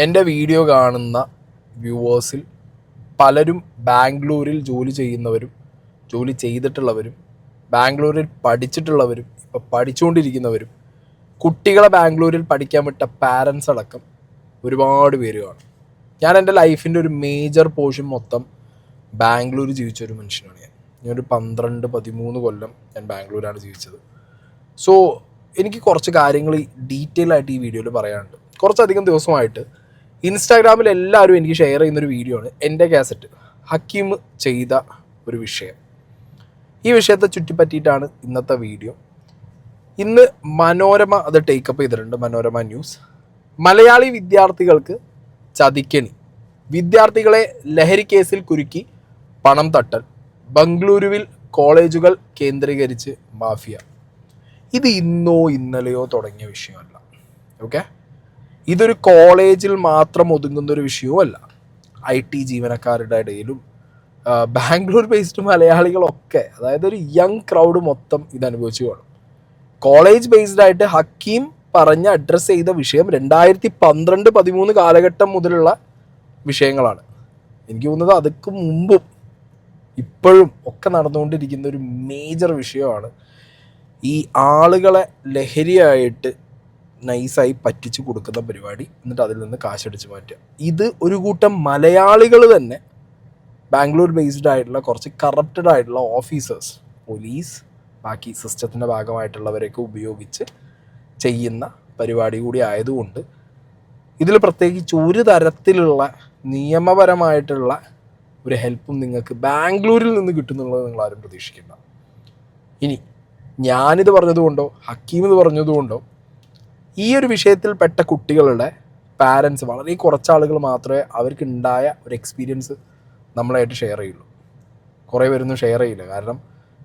എൻ്റെ വീഡിയോ കാണുന്ന വ്യൂവേഴ്സിൽ പലരും ബാംഗ്ലൂരിൽ ജോലി ചെയ്യുന്നവരും ജോലി ചെയ്തിട്ടുള്ളവരും ബാംഗ്ലൂരിൽ പഠിച്ചിട്ടുള്ളവരും ഇപ്പോൾ പഠിച്ചുകൊണ്ടിരിക്കുന്നവരും കുട്ടികളെ ബാംഗ്ലൂരിൽ പഠിക്കാൻ വിട്ട പാരൻസ് അടക്കം ഒരുപാട് പേര് കാണും. ഞാൻ എൻ്റെ ലൈഫിൻ്റെ ഒരു മേജർ പോർഷൻ മൊത്തം ബാംഗ്ലൂർ ജീവിച്ചൊരു മനുഷ്യനാണ്. ഞാനൊരു 12-13 കൊല്ലം ഞാൻ ബാംഗ്ലൂരാണ് ജീവിച്ചത്. സോ എനിക്ക് കുറച്ച് കാര്യങ്ങൾ ഡീറ്റെയിൽ ആയിട്ട് ഈ വീഡിയോയിൽ പറയാനുണ്ട്. കുറച്ചധികം ദിവസമായിട്ട് ഇൻസ്റ്റാഗ്രാമിൽ എല്ലാവരും എനിക്ക് ഷെയർ ചെയ്യുന്നൊരു വീഡിയോ ആണ് എൻ്റെ കാസറ്റ് ഹക്കീം ചെയ്ത ഒരു വിഷയം. ഈ വിഷയത്തെ ചുറ്റിപ്പറ്റിയിട്ടാണ് ഇന്നത്തെ വീഡിയോ. ഇന്ന് മനോരമ അത് ടേക്കപ്പ് ചെയ്തിട്ടുണ്ട്. മനോരമ ന്യൂസ്, മലയാളി വിദ്യാർത്ഥികൾക്ക് ചതിക്കണി, വിദ്യാർത്ഥികളെ ലഹരി കേസിൽ കുരുക്കി പണം തട്ടൽ, ബംഗളൂരുവിൽ കോളേജുകൾ കേന്ദ്രീകരിച്ച് മാഫിയ. ഇത് ഇന്നോ ഇന്നലെയോ തുടങ്ങിയ വിഷയമല്ല. ഓക്കെ, ഇതൊരു കോളേജിൽ മാത്രം ഒതുങ്ങുന്ന ഒരു വിഷയവുമല്ല. IT ജീവനക്കാരുടെ ഇടയിലും ബാംഗ്ലൂർ ബേസ്ഡ് മലയാളികളൊക്കെ, അതായത് ഒരു യങ് ക്രൗഡ് മൊത്തം ഇത് അനുഭവിച്ചു കാണും. കോളേജ് ബേസ്ഡ് ആയിട്ട് ഹക്കീം പറഞ്ഞ് അഡ്രസ്സ് ചെയ്ത വിഷയം 2012-13 കാലഘട്ടം മുതലുള്ള വിഷയങ്ങളാണ്. എനിക്ക് തോന്നുന്നത് അതൊക്കെ മുമ്പും ഇപ്പോഴും ഒക്കെ നടന്നുകൊണ്ടിരിക്കുന്ന ഒരു മേജർ വിഷയമാണ് ഈ ആളുകളെ ലഹരിയായിട്ട് നൈസായി പറ്റിച്ച് കൊടുക്കുന്ന പരിപാടി, എന്നിട്ട് അതിൽ നിന്ന് കാശടിച്ച് മാറ്റുക. ഇത് ഒരു കൂട്ടം മലയാളികൾ തന്നെ ബാംഗ്ലൂർ ബേസ്ഡ് ആയിട്ടുള്ള കുറച്ച് കറപ്റ്റഡ് ആയിട്ടുള്ള ഓഫീസേഴ്സ്, പോലീസ്, ബാക്കി സിസ്റ്റത്തിൻ്റെ ഭാഗമായിട്ടുള്ളവരെയൊക്കെ ഉപയോഗിച്ച് ചെയ്യുന്ന പരിപാടി കൂടി ആയതുകൊണ്ട് ഇതിൽ പ്രത്യേകിച്ച് ഒരു തരത്തിലുള്ള നിയമപരമായിട്ടുള്ള ഒരു ഹെൽപ്പും നിങ്ങൾക്ക് ബാംഗ്ലൂരിൽ നിന്ന് കിട്ടുന്നുള്ളത് നിങ്ങൾ ആരും പ്രതീക്ഷിക്കേണ്ട. ഇനി ഞാനിത് പറഞ്ഞതുകൊണ്ടോ ഹക്കീം ഇത് പറഞ്ഞതുകൊണ്ടോ ഈ ഒരു വിഷയത്തിൽ പെട്ട കുട്ടികളുടെ പാരൻസ് വളരെ കുറച്ച് ആളുകൾ മാത്രമേ അവർക്ക് ഉണ്ടായ ഒരു എക്സ്പീരിയൻസ് നമ്മളായിട്ട് ഷെയർ ചെയ്യുള്ളൂ. കുറേ പേരൊന്നും ഷെയർ ചെയ്യില്ല. കാരണം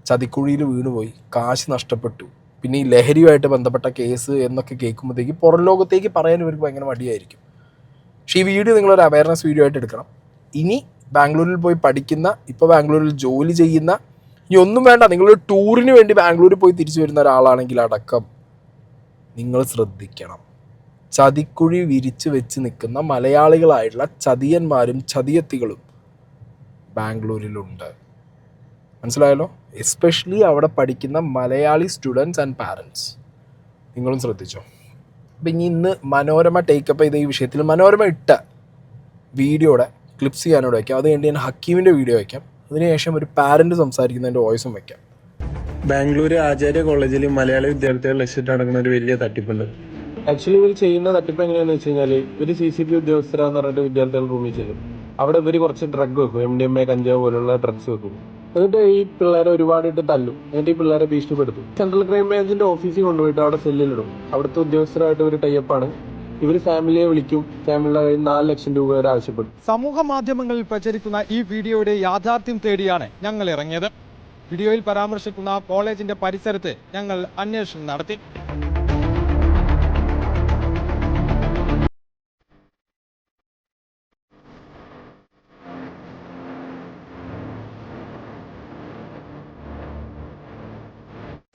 ചതിക്കുഴിയിൽ വീണുപോയി, കാശ് നഷ്ടപ്പെട്ടു, പിന്നെ ഈ ലഹരിയുമായിട്ട് ബന്ധപ്പെട്ട കേസ് എന്നൊക്കെ കേൾക്കുമ്പോഴത്തേക്ക് പുറം ലോകത്തേക്ക് പറയാൻ ഇവർക്ക് ഭയങ്കര മടിയായിരിക്കും. പക്ഷേ ഈ വീഡിയോ നിങ്ങളൊരു അവയർനെസ് വീഡിയോ ആയിട്ട് എടുക്കണം. ഇനി ബാംഗ്ലൂരിൽ പോയി പഠിക്കുന്ന, ഇപ്പോൾ ബാംഗ്ലൂരിൽ ജോലി ചെയ്യുന്ന, ഇനി ഒന്നും വേണ്ട, നിങ്ങളൊരു ടൂറിന് വേണ്ടി ബാംഗ്ലൂരിൽ പോയി തിരിച്ചു വരുന്ന ഒരാളാണെങ്കിൽ അടക്കം നിങ്ങൾ ശ്രദ്ധിക്കണം. ചതിക്കുഴി വിരിച്ച് വെച്ച് നിൽക്കുന്ന മലയാളികളായിട്ടുള്ള ചതിയന്മാരും ചതിയത്തികളും ബാംഗ്ലൂരിലുണ്ട്. മനസ്സിലായല്ലോ? എസ്പെഷ്യലി അവിടെ പഠിക്കുന്ന മലയാളി സ്റ്റുഡൻസ് ആൻഡ് പാരൻസ്. നിങ്ങളും ശ്രദ്ധിച്ചോ. അപ്പം ഇന്ന് മനോരമ ടേക്കപ്പ് ചെയ്ത ഈ വിഷയത്തിൽ മനോരമ ഇട്ട വീഡിയോയുടെ ക്ലിപ്സ് ചെയ്യാനോട് വയ്ക്കാം. അത് കഴിഞ്ഞ് ഞാൻ ഹക്കീമിൻ്റെ വീഡിയോ വയ്ക്കാം. അതിനുശേഷം ഒരു പാരൻറ്റ് സംസാരിക്കുന്നതിൻ്റെ വോയിസും വയ്ക്കാം. ബാംഗ്ലൂർ ആചാര്യ കോളേജിൽ മലയാളി വിദ്യാർത്ഥികൾ ലക്ഷ്യമിട്ട് നടക്കുന്ന ഒരു വലിയ തട്ടിപ്പുണ്ട്. ആക്ച്വലി ഇവർ ചെയ്യുന്ന തട്ടിപ്പ് എങ്ങനെയാണെന്ന് വെച്ച് കഴിഞ്ഞാൽ, ഇവർ CCP ഉദ്യോഗസ്ഥരാന്ന് പറഞ്ഞിട്ട് വിദ്യാർത്ഥികൾ റൂമിൽ ചെല്ലും. അവിടെ ഇവർ കുറച്ച് ഡ്രഗ് വെക്കും, MDMA, കഞ്ചാവ് പോലുള്ള ഡ്രഗ്സ് വെക്കും. എന്നിട്ട് ഈ പിള്ളേരെ ഒരുപാടിട്ട് തല്ലും. എന്നിട്ട് ഈ പിള്ളേരെ ഭീഷണിപ്പെടുത്തും. സെൻട്രൽ ക്രൈം ബ്രാഞ്ചിന്റെ ഓഫീസിൽ കൊണ്ടുപോയിട്ട് അവിടെ സെല്ലിലിടും. അവിടുത്തെ ഉദ്യോഗസ്ഥരായിട്ട് ഒരു ടൈപ്പാണ്. ഇവർ ഫാമിലിയെ വിളിക്കും, ഫാമിലിയുടെ കയ്യിൽ 4 ലക്ഷം രൂപ വരെ ആവശ്യപ്പെടും. സമൂഹ മാധ്യമങ്ങളിൽ പ്രചരിക്കുന്ന ഈ വീഡിയോയുടെ യാഥാർത്ഥ്യം തേടിയാണ് ഞങ്ങൾ ഇറങ്ങിയത്. വീഡിയോയിൽ പരാമർശിക്കുന്ന കോളേജിന്റെ പരിസരത്ത് ഞങ്ങൾ അന്വേഷണം നടത്തി.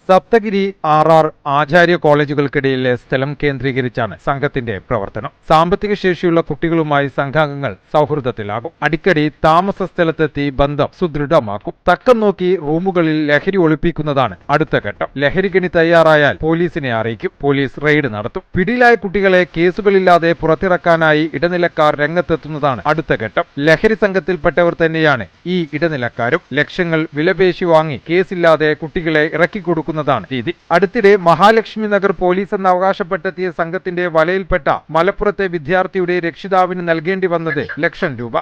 സപ്തഗിരി, RR, ആചാര്യ കോളേജുകൾക്കിടയിലെ സ്ഥലം കേന്ദ്രീകരിച്ചാണ് സംഘത്തിന്റെ പ്രവർത്തനം. സാമ്പത്തിക ശേഷിയുള്ള കുട്ടികളുമായി സംഘാംഗങ്ങൾ സൗഹൃദത്തിലാകും. അടിക്കടി താമസ സ്ഥലത്തെത്തി ബന്ധം സുദൃഢമാക്കും. തക്കം നോക്കി റൂമുകളിൽ ലഹരി ഒളിപ്പിക്കുന്നതാണ് അടുത്ത ഘട്ടം. ലഹരി കെണി തയ്യാറായാൽ പോലീസിനെ അറിയിക്കും. പോലീസ് റെയ്ഡ് നടത്തും. പിടിയിലായ കുട്ടികളെ കേസുകളില്ലാതെ പുറത്തിറക്കാനായി ഇടനിലക്കാർ രംഗത്തെത്തുന്നതാണ് അടുത്ത ഘട്ടം. ലഹരി സംഘത്തിൽപ്പെട്ടവർ തന്നെയാണ് ഈ ഇടനിലക്കാരും. ലക്ഷങ്ങൾ വിലപേശി വാങ്ങി കേസില്ലാതെ കുട്ടികളെ ഇറക്കിക്കൊടുക്കും രീതി. അടുത്തിടെ മഹാലക്ഷ്മി നഗർ പോലീസ് എന്ന് അവകാശപ്പെട്ടെത്തിയ സംഘത്തിന്റെ വലയിൽപ്പെട്ട മലപ്പുറത്തെ വിദ്യാർത്ഥിയുടെ രക്ഷിതാവിന് നൽകേണ്ടി വന്നത് ലക്ഷം രൂപ.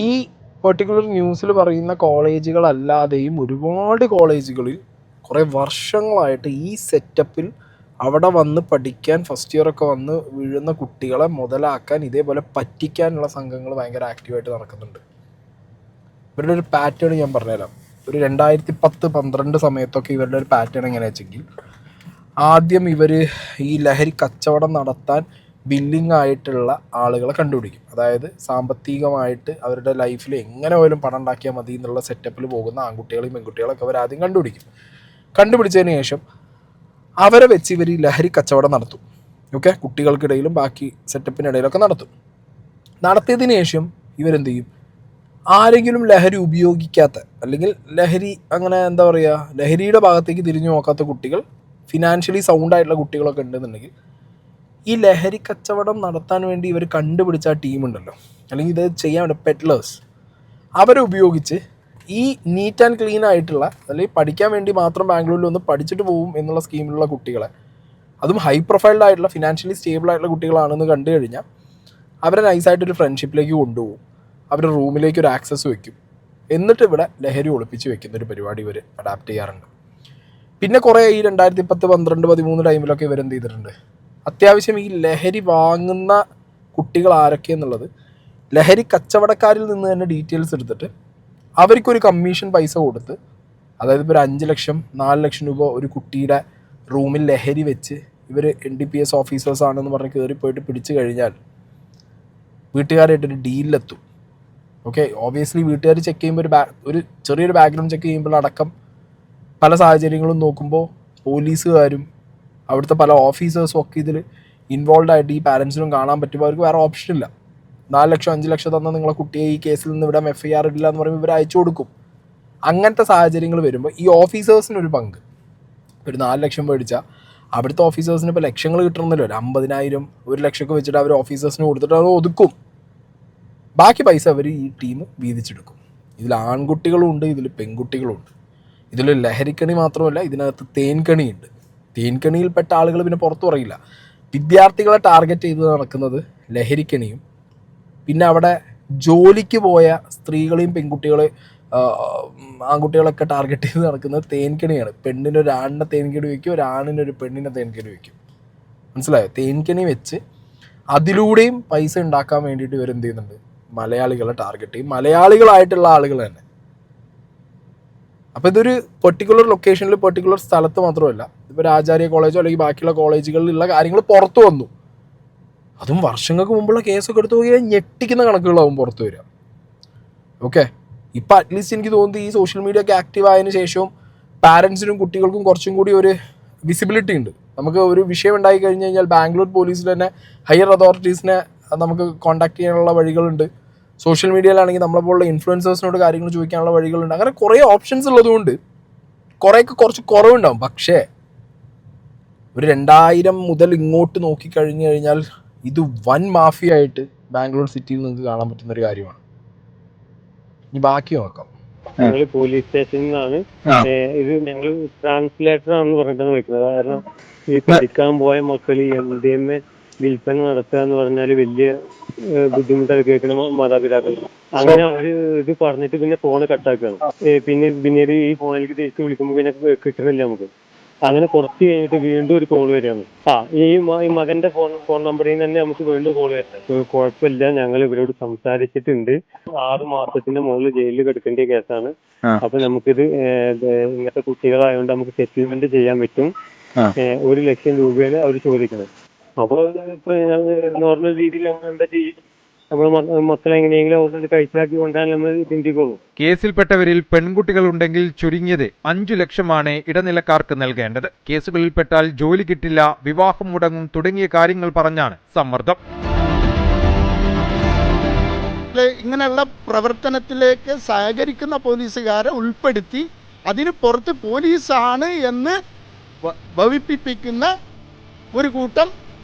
ഈ പെർട്ടിക്കുലർ ന്യൂസിൽ പറയുന്ന കോളേജുകളല്ലാതെയും ഒരുപാട് കോളേജുകളിൽ കുറേ വർഷങ്ങളായിട്ട് ഈ സെറ്റപ്പിൽ അവിടെ വന്ന് പഠിക്കാൻ ഫസ്റ്റ് ഇയറൊക്കെ വന്ന് വീഴുന്ന കുട്ടികളെ മുതലാക്കാൻ, ഇതേപോലെ പറ്റിക്കാനുള്ള സംഘങ്ങൾ ഭയങ്കര ആക്റ്റീവായിട്ട് നടക്കുന്നുണ്ട്. ഇവരുടെ ഒരു പാറ്റേൺ ഞാൻ പറഞ്ഞുതരാം. ഒരു 2010-12 സമയത്തൊക്കെ ഇവരുടെ ഒരു പാറ്റേൺ എങ്ങനെയാ വെച്ചെങ്കിൽ, ആദ്യം ഇവർ ഈ ലഹരി കച്ചവടം നടത്താൻ ബില്ലിംഗ് ആയിട്ടുള്ള ആളുകളെ കണ്ടുപിടിക്കും. അതായത് സാമ്പത്തികമായിട്ട് അവരുടെ ലൈഫിൽ എങ്ങനെ പോലും പണം ഉണ്ടാക്കിയാൽ മതി എന്നുള്ള സെറ്റപ്പിൽ പോകുന്ന ആൺകുട്ടികളെയും പെൺകുട്ടികളൊക്കെ അവർ ആദ്യം കണ്ടുപിടിക്കും. കണ്ടുപിടിച്ചതിന് ശേഷം അവരെ വെച്ച് ഇവർ ഈ ലഹരി കച്ചവടം നടത്തും. ഓക്കെ, കുട്ടികൾക്കിടയിലും ബാക്കി സെറ്റപ്പിനിടയിലൊക്കെ നടത്തും. നടത്തിയതിന് ശേഷം ഇവരെന്ത് ചെയ്യും, ആരെങ്കിലും ലഹരി ഉപയോഗിക്കാത്ത അല്ലെങ്കിൽ ലഹരി അങ്ങനെ എന്താ പറയുക ലഹരിയുടെ ഭാഗത്തേക്ക് തിരിഞ്ഞു നോക്കാത്ത കുട്ടികൾ, ഫിനാൻഷ്യലി സൗണ്ടായിട്ടുള്ള കുട്ടികളൊക്കെ ഉണ്ടെന്നുണ്ടെങ്കിൽ ഈ ലഹരി കച്ചവടം നടത്താൻ വേണ്ടി ഇവർ കണ്ടുപിടിച്ച ആ ടീമുണ്ടല്ലോ, അല്ലെങ്കിൽ ഇത് ചെയ്യാൻ വേണ്ട പെഡ്ലേഴ്സ്, അവരെ ഉപയോഗിച്ച് ഈ നീറ്റ് ആൻഡ് ക്ലീൻ ആയിട്ടുള്ള അല്ലെങ്കിൽ പഠിക്കാൻ വേണ്ടി മാത്രം ബാംഗ്ലൂരിൽ ഒന്ന് പഠിച്ചിട്ട് പോകും എന്നുള്ള സ്കീമിലുള്ള കുട്ടികളെ, അതും ഹൈ പ്രൊഫൈൽഡ് ആയിട്ടുള്ള ഫിനാൻഷ്യലി സ്റ്റേബിൾ ആയിട്ടുള്ള കുട്ടികളാണെന്ന് കണ്ടു കഴിഞ്ഞാൽ അവരെ നൈസായിട്ടൊരു ഫ്രണ്ട്ഷിപ്പിലേക്ക് കൊണ്ടുപോകും, അവരുടെ റൂമിലേക്ക് ഒരു ആക്സസ് വെക്കും, എന്നിട്ട് ഇവിടെ ലഹരി ഒളിപ്പിച്ച് വെക്കുന്നൊരു പരിപാടി ഇവർ അഡാപ്റ്റ് ചെയ്യാറുണ്ട്. പിന്നെ കുറേ ഈ 2010, 12, 13 ടൈമിലൊക്കെ ഇവരെന്ത് ചെയ്തിട്ടുണ്ട്, അത്യാവശ്യം ഈ ലഹരി വാങ്ങുന്ന കുട്ടികൾ ആരൊക്കെയെന്നുള്ളത് ലഹരി കച്ചവടക്കാരിൽ നിന്ന് തന്നെ ഡീറ്റെയിൽസ് എടുത്തിട്ട് അവർക്കൊരു കമ്മീഷൻ പൈസ കൊടുത്ത്, അതായത് ഇപ്പോൾ ഒരു 5 ലക്ഷം 4 ലക്ഷം രൂപ ഒരു കുട്ടിയുടെ റൂമിൽ ലഹരി വെച്ച് ഇവർ NDPS ഓഫീസേഴ്സ് ആണെന്ന് പറഞ്ഞ് കയറിപ്പോയിട്ട് പിടിച്ചു കഴിഞ്ഞാൽ വീട്ടുകാരായിട്ടൊരു ഡീലിലെത്തും. ഓക്കെ, ഓബിയസ്ലി വീട്ടുകാർ ചെക്ക് ചെയ്യുമ്പോൾ ഒരു ചെറിയൊരു ബാക്ക്ഗ്രൗണ്ട് ചെക്ക് ചെയ്യുമ്പോൾ അടക്കം പല സാഹചര്യങ്ങളും നോക്കുമ്പോൾ പോലീസുകാരും അവിടുത്തെ പല ഓഫീസേഴ്സും ഒക്കെ ഇതിൽ ഇൻവോൾവ് ആയിട്ട് ഈ പാരൻസിനും കാണാൻ പറ്റുമ്പോൾ അവർക്ക് വേറെ ഓപ്ഷൻ ഇല്ല. 4 ലക്ഷം 5 ലക്ഷം തന്നാൽ നിങ്ങളെ കുട്ടിയെ ഈ കേസിൽ നിന്ന് ഇവിടെ FIR ഇല്ല എന്ന് പറയുമ്പോൾ ഇവർ അയച്ചു കൊടുക്കും. അങ്ങനത്തെ സാഹചര്യങ്ങൾ വരുമ്പോൾ ഈ ഓഫീസേഴ്സിനൊരു പങ്ക്, ഒരു 4 ലക്ഷം മേടിച്ചാൽ അവിടുത്തെ ഓഫീസേഴ്സിന് ഇപ്പോൾ ലക്ഷങ്ങൾ കിട്ടണമെന്നല്ലോ, ഒരു 50,000 1 ലക്ഷമൊക്കെ വെച്ചിട്ട് അവർ ഓഫീസേഴ്സിന് കൊടുത്തിട്ട് അത് ഒതുക്കും. ബാക്കി പൈസ അവർ ഈ ടീം വീതിച്ചെടുക്കും. ഇതിൽ ആൺകുട്ടികളും ഉണ്ട്, ഇതിൽ പെൺകുട്ടികളും ഉണ്ട്. ഇതിൽ ലഹരിക്കണി മാത്രമല്ല, ഇതിനകത്ത് തേൻകണിയുണ്ട്. തേൻകണിയിൽപ്പെട്ട ആളുകൾ പിന്നെ പുറത്തു പറയില്ല. വിദ്യാർത്ഥികളെ ടാർഗറ്റ് ചെയ്ത് നടക്കുന്നത് ലഹരിക്കണിയും, പിന്നെ അവിടെ ജോലിക്ക് പോയ സ്ത്രീകളെയും പെൺകുട്ടികളെ ആൺകുട്ടികളൊക്കെ ടാർഗറ്റ് ചെയ്ത് നടക്കുന്നത് തേൻകണിയാണ്. പെണ്ണിനൊരു ആണിനെ തേൻകണി വയ്ക്കും, ഒരു ആണിനൊരു പെണ്ണിനെ തേൻകണി വയ്ക്കും. മനസ്സിലായോ? തേൻകണി വെച്ച് അതിലൂടെയും പൈസ ഉണ്ടാക്കാൻ വേണ്ടിയിട്ട് ഇവരെന്ത് ചെയ്യുന്നുണ്ട്, മലയാളികളെ ടാർഗറ്റ് ചെയ്യും, മലയാളികളായിട്ടുള്ള ആളുകൾ തന്നെ. അപ്പോൾ ഇതൊരു പെർട്ടിക്കുലർ ലൊക്കേഷനിൽ പെർട്ടിക്കുലർ സ്ഥലത്ത് മാത്രമല്ല, ഇപ്പോൾ ആചാര്യ കോളേജോ അല്ലെങ്കിൽ ബാക്കിയുള്ള കോളേജുകളിലുള്ള കാര്യങ്ങൾ പുറത്തു വന്നു. അതും വർഷങ്ങൾക്ക് മുമ്പുള്ള കേസൊക്കെ എടുത്തു പോയാൽ ഞെട്ടിക്കുന്ന കണക്കുകളാവും പുറത്തു വരിക. ഓക്കെ, ഇപ്പം അറ്റ്ലീസ്റ്റ് എനിക്ക് തോന്നുന്നത് ഈ സോഷ്യൽ മീഡിയ ഒക്കെ ആക്റ്റീവ് ആയതിനു ശേഷവും പാരൻസിനും കുട്ടികൾക്കും കുറച്ചും കൂടി ഒരു വിസിബിലിറ്റി ഉണ്ട്. നമുക്ക് ഒരു വിഷയം ഉണ്ടായി കഴിഞ്ഞ് കഴിഞ്ഞാൽ ബാംഗ്ലൂർ പോലീസിൽ തന്നെ ഹയർ അതോറിറ്റീസിനെ നമുക്ക് കോൺടാക്ട് ചെയ്യാനുള്ള വഴികളുണ്ട്. സോഷ്യൽ മീഡിയയിലാണെങ്കിൽ നമ്മളെപ്പോലുള്ള ഇൻഫ്ലുവൻസേഴ്സിനോട് കാര്യങ്ങൾ ചോദിക്കാനുള്ള വഴികളുണ്ട്. അങ്ങനെ കുറേ ഓപ്ഷൻസ് ഉള്ളതുകൊണ്ട് കുറേയൊക്കെ കുറച്ച് കുറവുണ്ടാവും. പക്ഷേ ഒരു 2000 മുതൽ ഇങ്ങോട്ട് നോക്കിക്കഴിഞ്ഞു കഴിഞ്ഞാൽ ഇത് വൻ മാഫിയ ആയിട്ട് ബാംഗ്ലൂർ സിറ്റിയിൽ നിങ്ങൾക്ക് കാണാൻ പറ്റുന്ന ഒരു കാര്യമാണ്. ഇനി ബാക്കി നോക്കാം. ഞങ്ങൾ പോലീസ് സ്റ്റേഷനിൽ നിന്നാണ് ഇത് ഞങ്ങൾ ട്രാൻസ്ലേറ്റർ ആണെന്ന് പറഞ്ഞിട്ടാണ് വിളിക്കുന്നത്. കാരണം ഈ പഠിക്കാൻ പോയ മക്കൾ MDMA വിൽപ്പന നടത്തുക എന്ന് പറഞ്ഞാൽ വലിയ ബുദ്ധിമുട്ടായി കേൾക്കുന്ന മാതാപിതാക്കൾ. അങ്ങനെ അവര് ഇത് പറഞ്ഞിട്ട് പിന്നെ ഫോണ് കട്ടാക്കുകയാണ്. പിന്നീട് ഈ ഫോണിലേക്ക് തിരിച്ച് വിളിക്കുമ്പോൾ പിന്നെ കിട്ടണില്ല നമുക്ക്. അങ്ങനെ കുറച്ച് കഴിഞ്ഞിട്ട് വീണ്ടും ഒരു കോൾ വരികയാണ്. ഈ മകന്റെ ഫോൺ നമ്പറിൽ നിന്ന് തന്നെ നമുക്ക് വീണ്ടും കോൾ വരാം. കുഴപ്പമില്ല, ഞങ്ങൾ ഇവരോട് സംസാരിച്ചിട്ടുണ്ട്, 6 മാസത്തിന്റെ മുകളിൽ ജയിലിൽ കിടക്കേണ്ട കേസാണ്. അപ്പൊ നമുക്കിത് ഇങ്ങനത്തെ കുട്ടികളായതുകൊണ്ട് നമുക്ക് സെറ്റിൽമെന്റ് ചെയ്യാൻ പറ്റും. 1 ലക്ഷം രൂപയാണ് അവർ ചോദിക്കുന്നത്. അപ്പൊ ഇപ്പൊ നോർമൽ രീതിയിൽ നമ്മൾ എന്താ ചെയ്യും, നമ്മൾ മക്കളെ എങ്ങനെയെങ്കിലും കഴിച്ചാക്കി കൊണ്ടാൽ നമ്മൾ ചിന്തിക്കുള്ളൂ. കേസിൽപ്പെട്ടവരിൽ പെൺകുട്ടികൾ ഉണ്ടെങ്കിൽ ചുരുങ്ങിയത് 5 ലക്ഷമാണ് ഇടനിലക്കാർക്ക് നൽകേണ്ടത്. കേസുകളിൽപ്പെട്ടാൽ ജോലി കിട്ടില്ല, വിവാഹം മുടങ്ങും തുടങ്ങിയ കാര്യങ്ങൾ പറഞ്ഞാണ് സമ്മർദ്ദം. ഇങ്ങനെയുള്ള പ്രവർത്തനത്തിലേക്ക് സഹകരിക്കുന്ന പോലീസുകാരെ ഉൾപ്പെടുത്തി അതിന് പുറത്ത് പോലീസാണ് എന്ന് ഭവിപ്പിക്കുന്ന ഒരു കൂട്ടം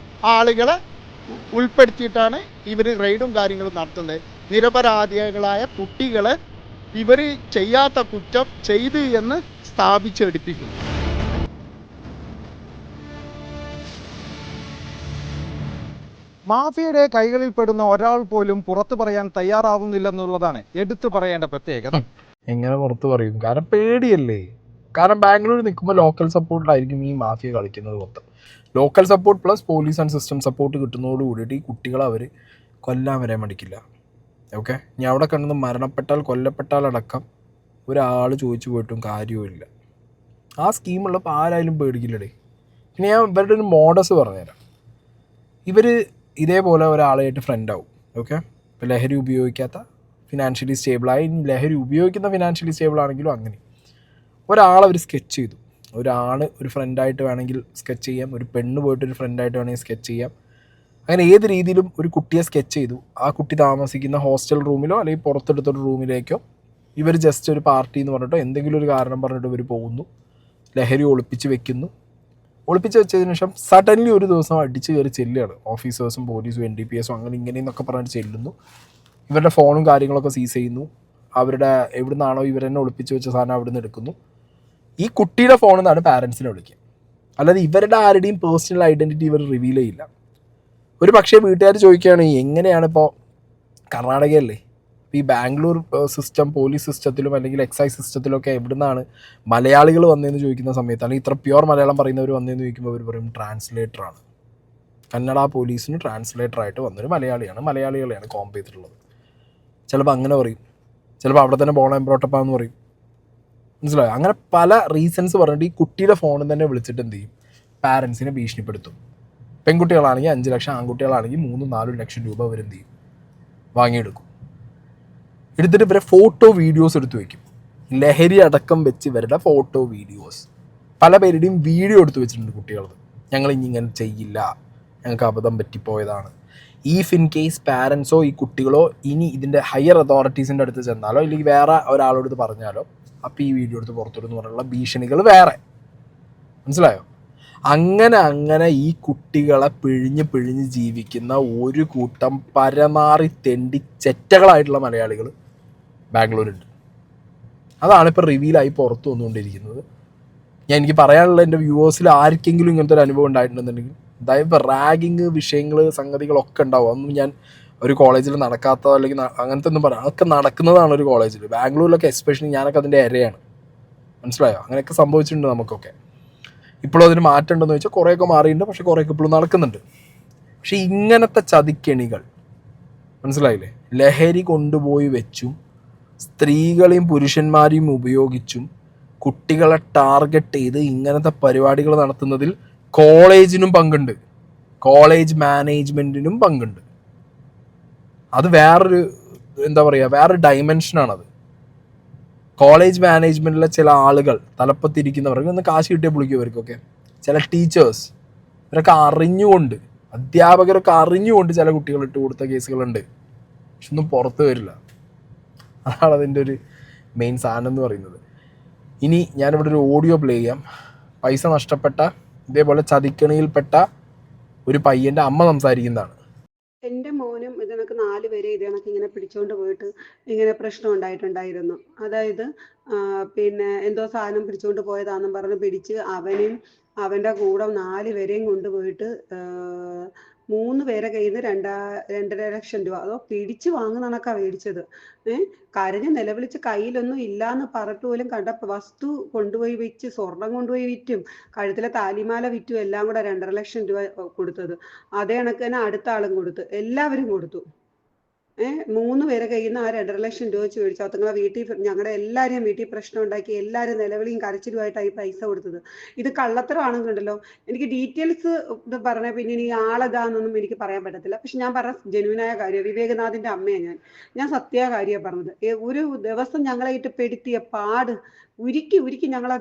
ആളുകളെ ഉൾപ്പെടുത്തിയിട്ടാണ് ഇവർ റെയ്ഡും കാര്യങ്ങളും നടത്തുന്നത്. നിരപരാധികളായ കുട്ടികളെ ഇവർ ചെയ്യാത്ത കുറ്റം ചെയ്തു എന്ന് സ്ഥാപിച്ചെടുപ്പിക്കും. മാഫിയയുടെ കൈകളിൽപ്പെടുന്ന ഒരാൾ പോലും പുറത്തു പറയാൻ തയ്യാറാവുന്നില്ലെന്നുള്ളതാണ് എടുത്തു പറയേണ്ട പ്രത്യേകത. എങ്ങനെ പുറത്ത് പറയും? കാരണം പേടിയല്ലേ. കാരണം ബാംഗ്ലൂർ നിൽക്കുമ്പോൾ ലോക്കൽ സപ്പോർട്ടിലായിരിക്കും ഈ മാഫിയ കളിക്കുന്നത് മൊത്തം. Local support plus police and system support കിട്ടുന്നതോട് കൂടിയിട്ട് ഈ കുട്ടികളെ അവർ കൊല്ലാൻ വരെ മടിക്കില്ല. ഓക്കെ, ഇനി അവിടെ കണ്ടത് മരണപ്പെട്ടാൽ കൊല്ലപ്പെട്ടാൽ അടക്കം ഒരാൾ ചോദിച്ചു പോയിട്ടും കാര്യവുമില്ല. ആ സ്കീമുള്ളപ്പോൾ ആരായാലും പേടിക്കില്ലടേ. പിന്നെ ഞാൻ ഇവരുടെ ഒരു മോഡസ് പറഞ്ഞുതരാം. ഇവർ ഇതേപോലെ ഒരാളായിട്ട് ഫ്രണ്ടാവും. ഓക്കെ, ഇപ്പോൾ ലഹരി ഉപയോഗിക്കാത്ത ഫിനാൻഷ്യലി സ്റ്റേബിളായി, ലഹരി ഉപയോഗിക്കുന്ന ഫിനാൻഷ്യലി സ്റ്റേബിൾ ആണെങ്കിലും അങ്ങനെ ഒരാളവർ സ്കെച്ച് ചെയ്തു. ഒരാണ് ഒരു ഫ്രണ്ടായിട്ട് വേണമെങ്കിൽ സ്കെച്ച് ചെയ്യാം, ഒരു പെണ്ണ് പോയിട്ടൊരു ഫ്രണ്ടായിട്ട് വേണമെങ്കിൽ സ്കെച്ച് ചെയ്യാം. അങ്ങനെ ഏത് രീതിയിലും ഒരു കുട്ടിയെ സ്കെച്ച് ചെയ്തു. ആ കുട്ടി താമസിക്കുന്ന ഹോസ്റ്റൽ റൂമിലോ അല്ലെങ്കിൽ പുറത്തെടുത്തൊരു റൂമിലേക്കോ ഇവർ ജസ്റ്റ് ഒരു പാർട്ടി എന്ന് പറഞ്ഞിട്ടോ എന്തെങ്കിലും ഒരു കാരണം പറഞ്ഞിട്ട് ഇവർ പോകുന്നു, ലഹരി ഒളിപ്പിച്ച് വെക്കുന്നു. ഒളിപ്പിച്ച് വെച്ചതിന് ശേഷം സഡൻലി ഒരു ദിവസം അടിച്ച് കയറി ചെല്ലുകയാണ്. ഓഫീസേഴ്സും പോലീസും NDPS അങ്ങനെ ഇങ്ങനെയെന്നൊക്കെ പറഞ്ഞിട്ട് ചെല്ലുന്നു. ഇവരുടെ ഫോണും കാര്യങ്ങളൊക്കെ സീസ് ചെയ്യുന്നു. അവരുടെ എവിടെ നിന്നാണോ ഇവരെന്നെ ഒളിപ്പിച്ച് വെച്ച സാധനം അവിടെ നിന്ന് എടുക്കുന്നു. ഈ കുട്ടിയുടെ ഫോണിൽ നിന്നാണ് പാരൻസിനെ വിളിക്കുക. അല്ലാതെ ഇവരുടെ ആരുടെയും പേഴ്സണൽ ഐഡൻറ്റിറ്റി ഇവർ റിവീൽ ചെയ്യില്ല. ഒരു പക്ഷേ വീട്ടുകാർ ചോദിക്കുകയാണ് എങ്ങനെയാണ് ഇപ്പോൾ കർണാടകയല്ലേ, ഈ ബാംഗ്ലൂർ സിസ്റ്റം പോലീസ് സിസ്റ്റത്തിലും അല്ലെങ്കിൽ എക്സൈസ് സിസ്റ്റത്തിലൊക്കെ എവിടെ നിന്നാണ് മലയാളികൾ വന്നതെന്ന് ചോദിക്കുന്ന സമയത്ത്, അല്ലെങ്കിൽ ഇത്ര പ്യുവർ മലയാളം പറയുന്നവർ വന്നതെന്ന് ചോദിക്കുമ്പോൾ അവർ പറയും ട്രാൻസ്ലേറ്ററാണ്. കന്നഡ പോലീസിന് ട്രാൻസ്ലേറ്ററായിട്ട് വന്നൊരു മലയാളികളെയാണ് കോമ്പ് ചെയ്തിട്ടുള്ളത്. ചിലപ്പോൾ അങ്ങനെ പറയും, ചിലപ്പോൾ അവിടെ തന്നെ ബോൺ ആൻഡ് ബ്രോട്ട് അപ്പ് എന്ന് പറയും. മനസ്സിലായോ? അങ്ങനെ പല റീസൺസ് പറഞ്ഞിട്ട് ഈ കുട്ടിയുടെ ഫോണിൽ തന്നെ വിളിച്ചിട്ട് എന്ത് ചെയ്യും, പാരൻസിനെ ഭീഷണിപ്പെടുത്തും. പെൺകുട്ടികളാണെങ്കിൽ 5 ലക്ഷം, ആൺകുട്ടികളാണെങ്കിൽ 3-4 ലക്ഷം രൂപ അവർ എന്ത് ചെയ്യും, വാങ്ങിയെടുക്കും. എടുത്തിട്ട് ഇവരെ ഫോട്ടോ വീഡിയോസ് എടുത്ത് വയ്ക്കും. ലഹരി അടക്കം വെച്ച് ഇവരുടെ ഫോട്ടോ വീഡിയോസ്, പല പേരുടെയും വീഡിയോ എടുത്ത് വെച്ചിട്ടുണ്ട് കുട്ടികളത്. ഞങ്ങൾ ഇനി ഇങ്ങനെ ചെയ്യില്ല, ഞങ്ങൾക്ക് അബദ്ധം പറ്റിപ്പോയതാണ്. ഈഫ് ഇൻ കേസ് പാരൻസോ ഈ കുട്ടികളോ ഇനി ഇതിൻ്റെ ഹയർ അതോറിറ്റീസിൻ്റെ അടുത്ത് ചെന്നാലോ ഇല്ലെങ്കിൽ വേറെ ഒരാളോട് പറഞ്ഞാലോ അപ്പോൾ ഈ വീഡിയോ എടുത്ത് പുറത്തുവിടുന്നു പറഞ്ഞുള്ള ഭീഷണികൾ വേറെ. മനസ്സിലായോ? അങ്ങനെ ഈ കുട്ടികളെ പിഴിഞ്ഞ് ജീവിക്കുന്ന ഒരു കൂട്ടം പരമാറി തെണ്ടി ചെറ്റകളായിട്ടുള്ള മലയാളികൾ ബാംഗ്ലൂരുണ്ട്. അതാണ് ഇപ്പോൾ റിവീലായി പുറത്തു വന്നുകൊണ്ടിരിക്കുന്നത്. എനിക്ക് പറയാനുള്ള എൻ്റെ വ്യൂവേഴ്സിൽ ആർക്കെങ്കിലും ഇങ്ങനത്തെ ഒരു അനുഭവം ഉണ്ടായിട്ടുണ്ടെന്നുണ്ടെങ്കിൽ, അതായത് റാഗിങ് വിഷയങ്ങൾ സംഗതികളൊക്കെ ഉണ്ടാവും. അതൊന്നും ഞാൻ ഒരു കോളേജിൽ നടക്കാത്ത അല്ലെങ്കിൽ അങ്ങനത്തെ ഒന്നും പറയാം, അതൊക്കെ നടക്കുന്നതാണ് ഒരു കോളേജിൽ. ബാംഗ്ലൂരിലൊക്കെ എസ്പെഷ്യലി ഞാനൊക്കെ അതിൻ്റെ ഇരയാണ്. മനസ്സിലായോ? അങ്ങനെയൊക്കെ സംഭവിച്ചിട്ടുണ്ട് നമുക്കൊക്കെ. ഇപ്പോഴും അതിന് മാറ്റം ഉണ്ടെന്ന് ചോദിച്ചാൽ കുറേയൊക്കെ മാറിയിട്ടുണ്ട്, പക്ഷെ കുറേയൊക്കെ ഇപ്പോഴും നടക്കുന്നുണ്ട്. പക്ഷെ ഇങ്ങനത്തെ ചതിക്കെണികൾ, മനസ്സിലായില്ലേ, ലഹരി കൊണ്ടുപോയി വെച്ചും സ്ത്രീകളെയും പുരുഷന്മാരെയും ഉപയോഗിച്ചും കുട്ടികളെ ടാർഗറ്റ് ചെയ്ത് ഇങ്ങനത്തെ പരിപാടികൾ നടത്തുന്നതിൽ കോളേജിനും പങ്കുണ്ട്, കോളേജ് മാനേജ്മെൻറ്റിനും പങ്കുണ്ട്. അത് വേറൊരു വേറൊരു ഡൈമെൻഷനാണത്. കോളേജ് മാനേജ്മെൻറ്റിലെ ചില ആളുകൾ തലപ്പത്തിരിക്കുന്നവർക്ക് ഒന്ന് കാശ് കിട്ടിയ പുളിക്കും ഇവർക്കൊക്കെ, ചില ടീച്ചേഴ്സ് ഇവരൊക്കെ അറിഞ്ഞുകൊണ്ട്, അധ്യാപകരൊക്കെ അറിഞ്ഞുകൊണ്ട് ചില കുട്ടികൾ ഇട്ട് കൊടുത്ത കേസുകളുണ്ട്. പക്ഷെ ഒന്നും പുറത്ത് വരില്ല. അതാണ് അതിൻ്റെ ഒരു മെയിൻ സാധനം എന്ന് പറയുന്നത്. ഇനി ഞാനിവിടെ ഒരു ഓഡിയോ പ്ലേ ചെയ്യാം. പൈസ നഷ്ടപ്പെട്ട ഇതേപോലെ ചതിക്കണിയിൽപ്പെട്ട ഒരു പയ്യൻ്റെ അമ്മ സംസാരിക്കുന്നതാണ്. എൻ്റെ മോനും ഇതിനൊക്കെ 4 പേരെ ഇതിനൊക്കെ ഇങ്ങനെ പിടിച്ചുകൊണ്ട് പോയിട്ട് ഇങ്ങനെ പ്രശ്നം ഉണ്ടായിട്ടുണ്ടായിരുന്നു. അതായത് പിന്നെ എന്തോ സാധനം പിടിച്ചുകൊണ്ട് പോയതാണെന്നും പറഞ്ഞ് പിടിച്ച് അവനും അവൻ്റെ കൂടെ 4 പേരെയും കൊണ്ടുപോയിട്ട് 3 പേരെ കയ്യിൽ നിന്ന് 2.5 ലക്ഷം രൂപ അതോ പിടിച്ച് വാങ്ങുന്നതൊക്കെ മേടിച്ചത്. കരഞ്ഞ് നിലവിളിച്ച് കയ്യിലൊന്നും ഇല്ലാന്ന് പറഞ്ഞിട്ട് പോലും കണ്ട വസ്തു കൊണ്ടുപോയി വിറ്റ്, സ്വർണം കൊണ്ടുപോയി വിറ്റും, കഴുത്തിലെ താലിമാല വിറ്റും എല്ലാം കൂടെ 2.5 ലക്ഷം രൂപ കൊടുത്തത്. അതേ കണക്ക് തന്നെ അടുത്ത ആളും കൊടുത്തു, എല്ലാവരും കൊടുത്തു. 3 പേരെ കയ്യിൽ നിന്ന് ആ 2.5 ലക്ഷം രൂപ വെച്ച് മേടിച്ചു. അതുങ്ങളെ വീട്ടിൽ, ഞങ്ങളുടെ എല്ലാവരെയും വീട്ടിൽ പ്രശ്നം ഉണ്ടാക്കി, എല്ലാവരും നിലവിളിയും കരച്ചിലുമായിട്ടായി പൈസ കൊടുത്തത്. ഇത് കള്ളത്തരമാണെന്നുണ്ടല്ലോ. എനിക്ക് ഡീറ്റെയിൽസ് ഇത് പറഞ്ഞ പിന്നെ ഇനി ആളെതാന്നൊന്നും എനിക്ക് പറയാൻ പറ്റത്തില്ല. പക്ഷെ ഞാൻ പറഞ്ഞ ജെന്യൂനായ കാര്യം, വിവേകനാഥിന്റെ അമ്മയാണ് ഞാൻ സത്യ കാര്യമാണ് പറഞ്ഞത്. ഒരു ദിവസം ഞങ്ങളെ ഇട്ട് പെടുത്തിയ പാട് ഉരുക്കി ഞങ്ങളെ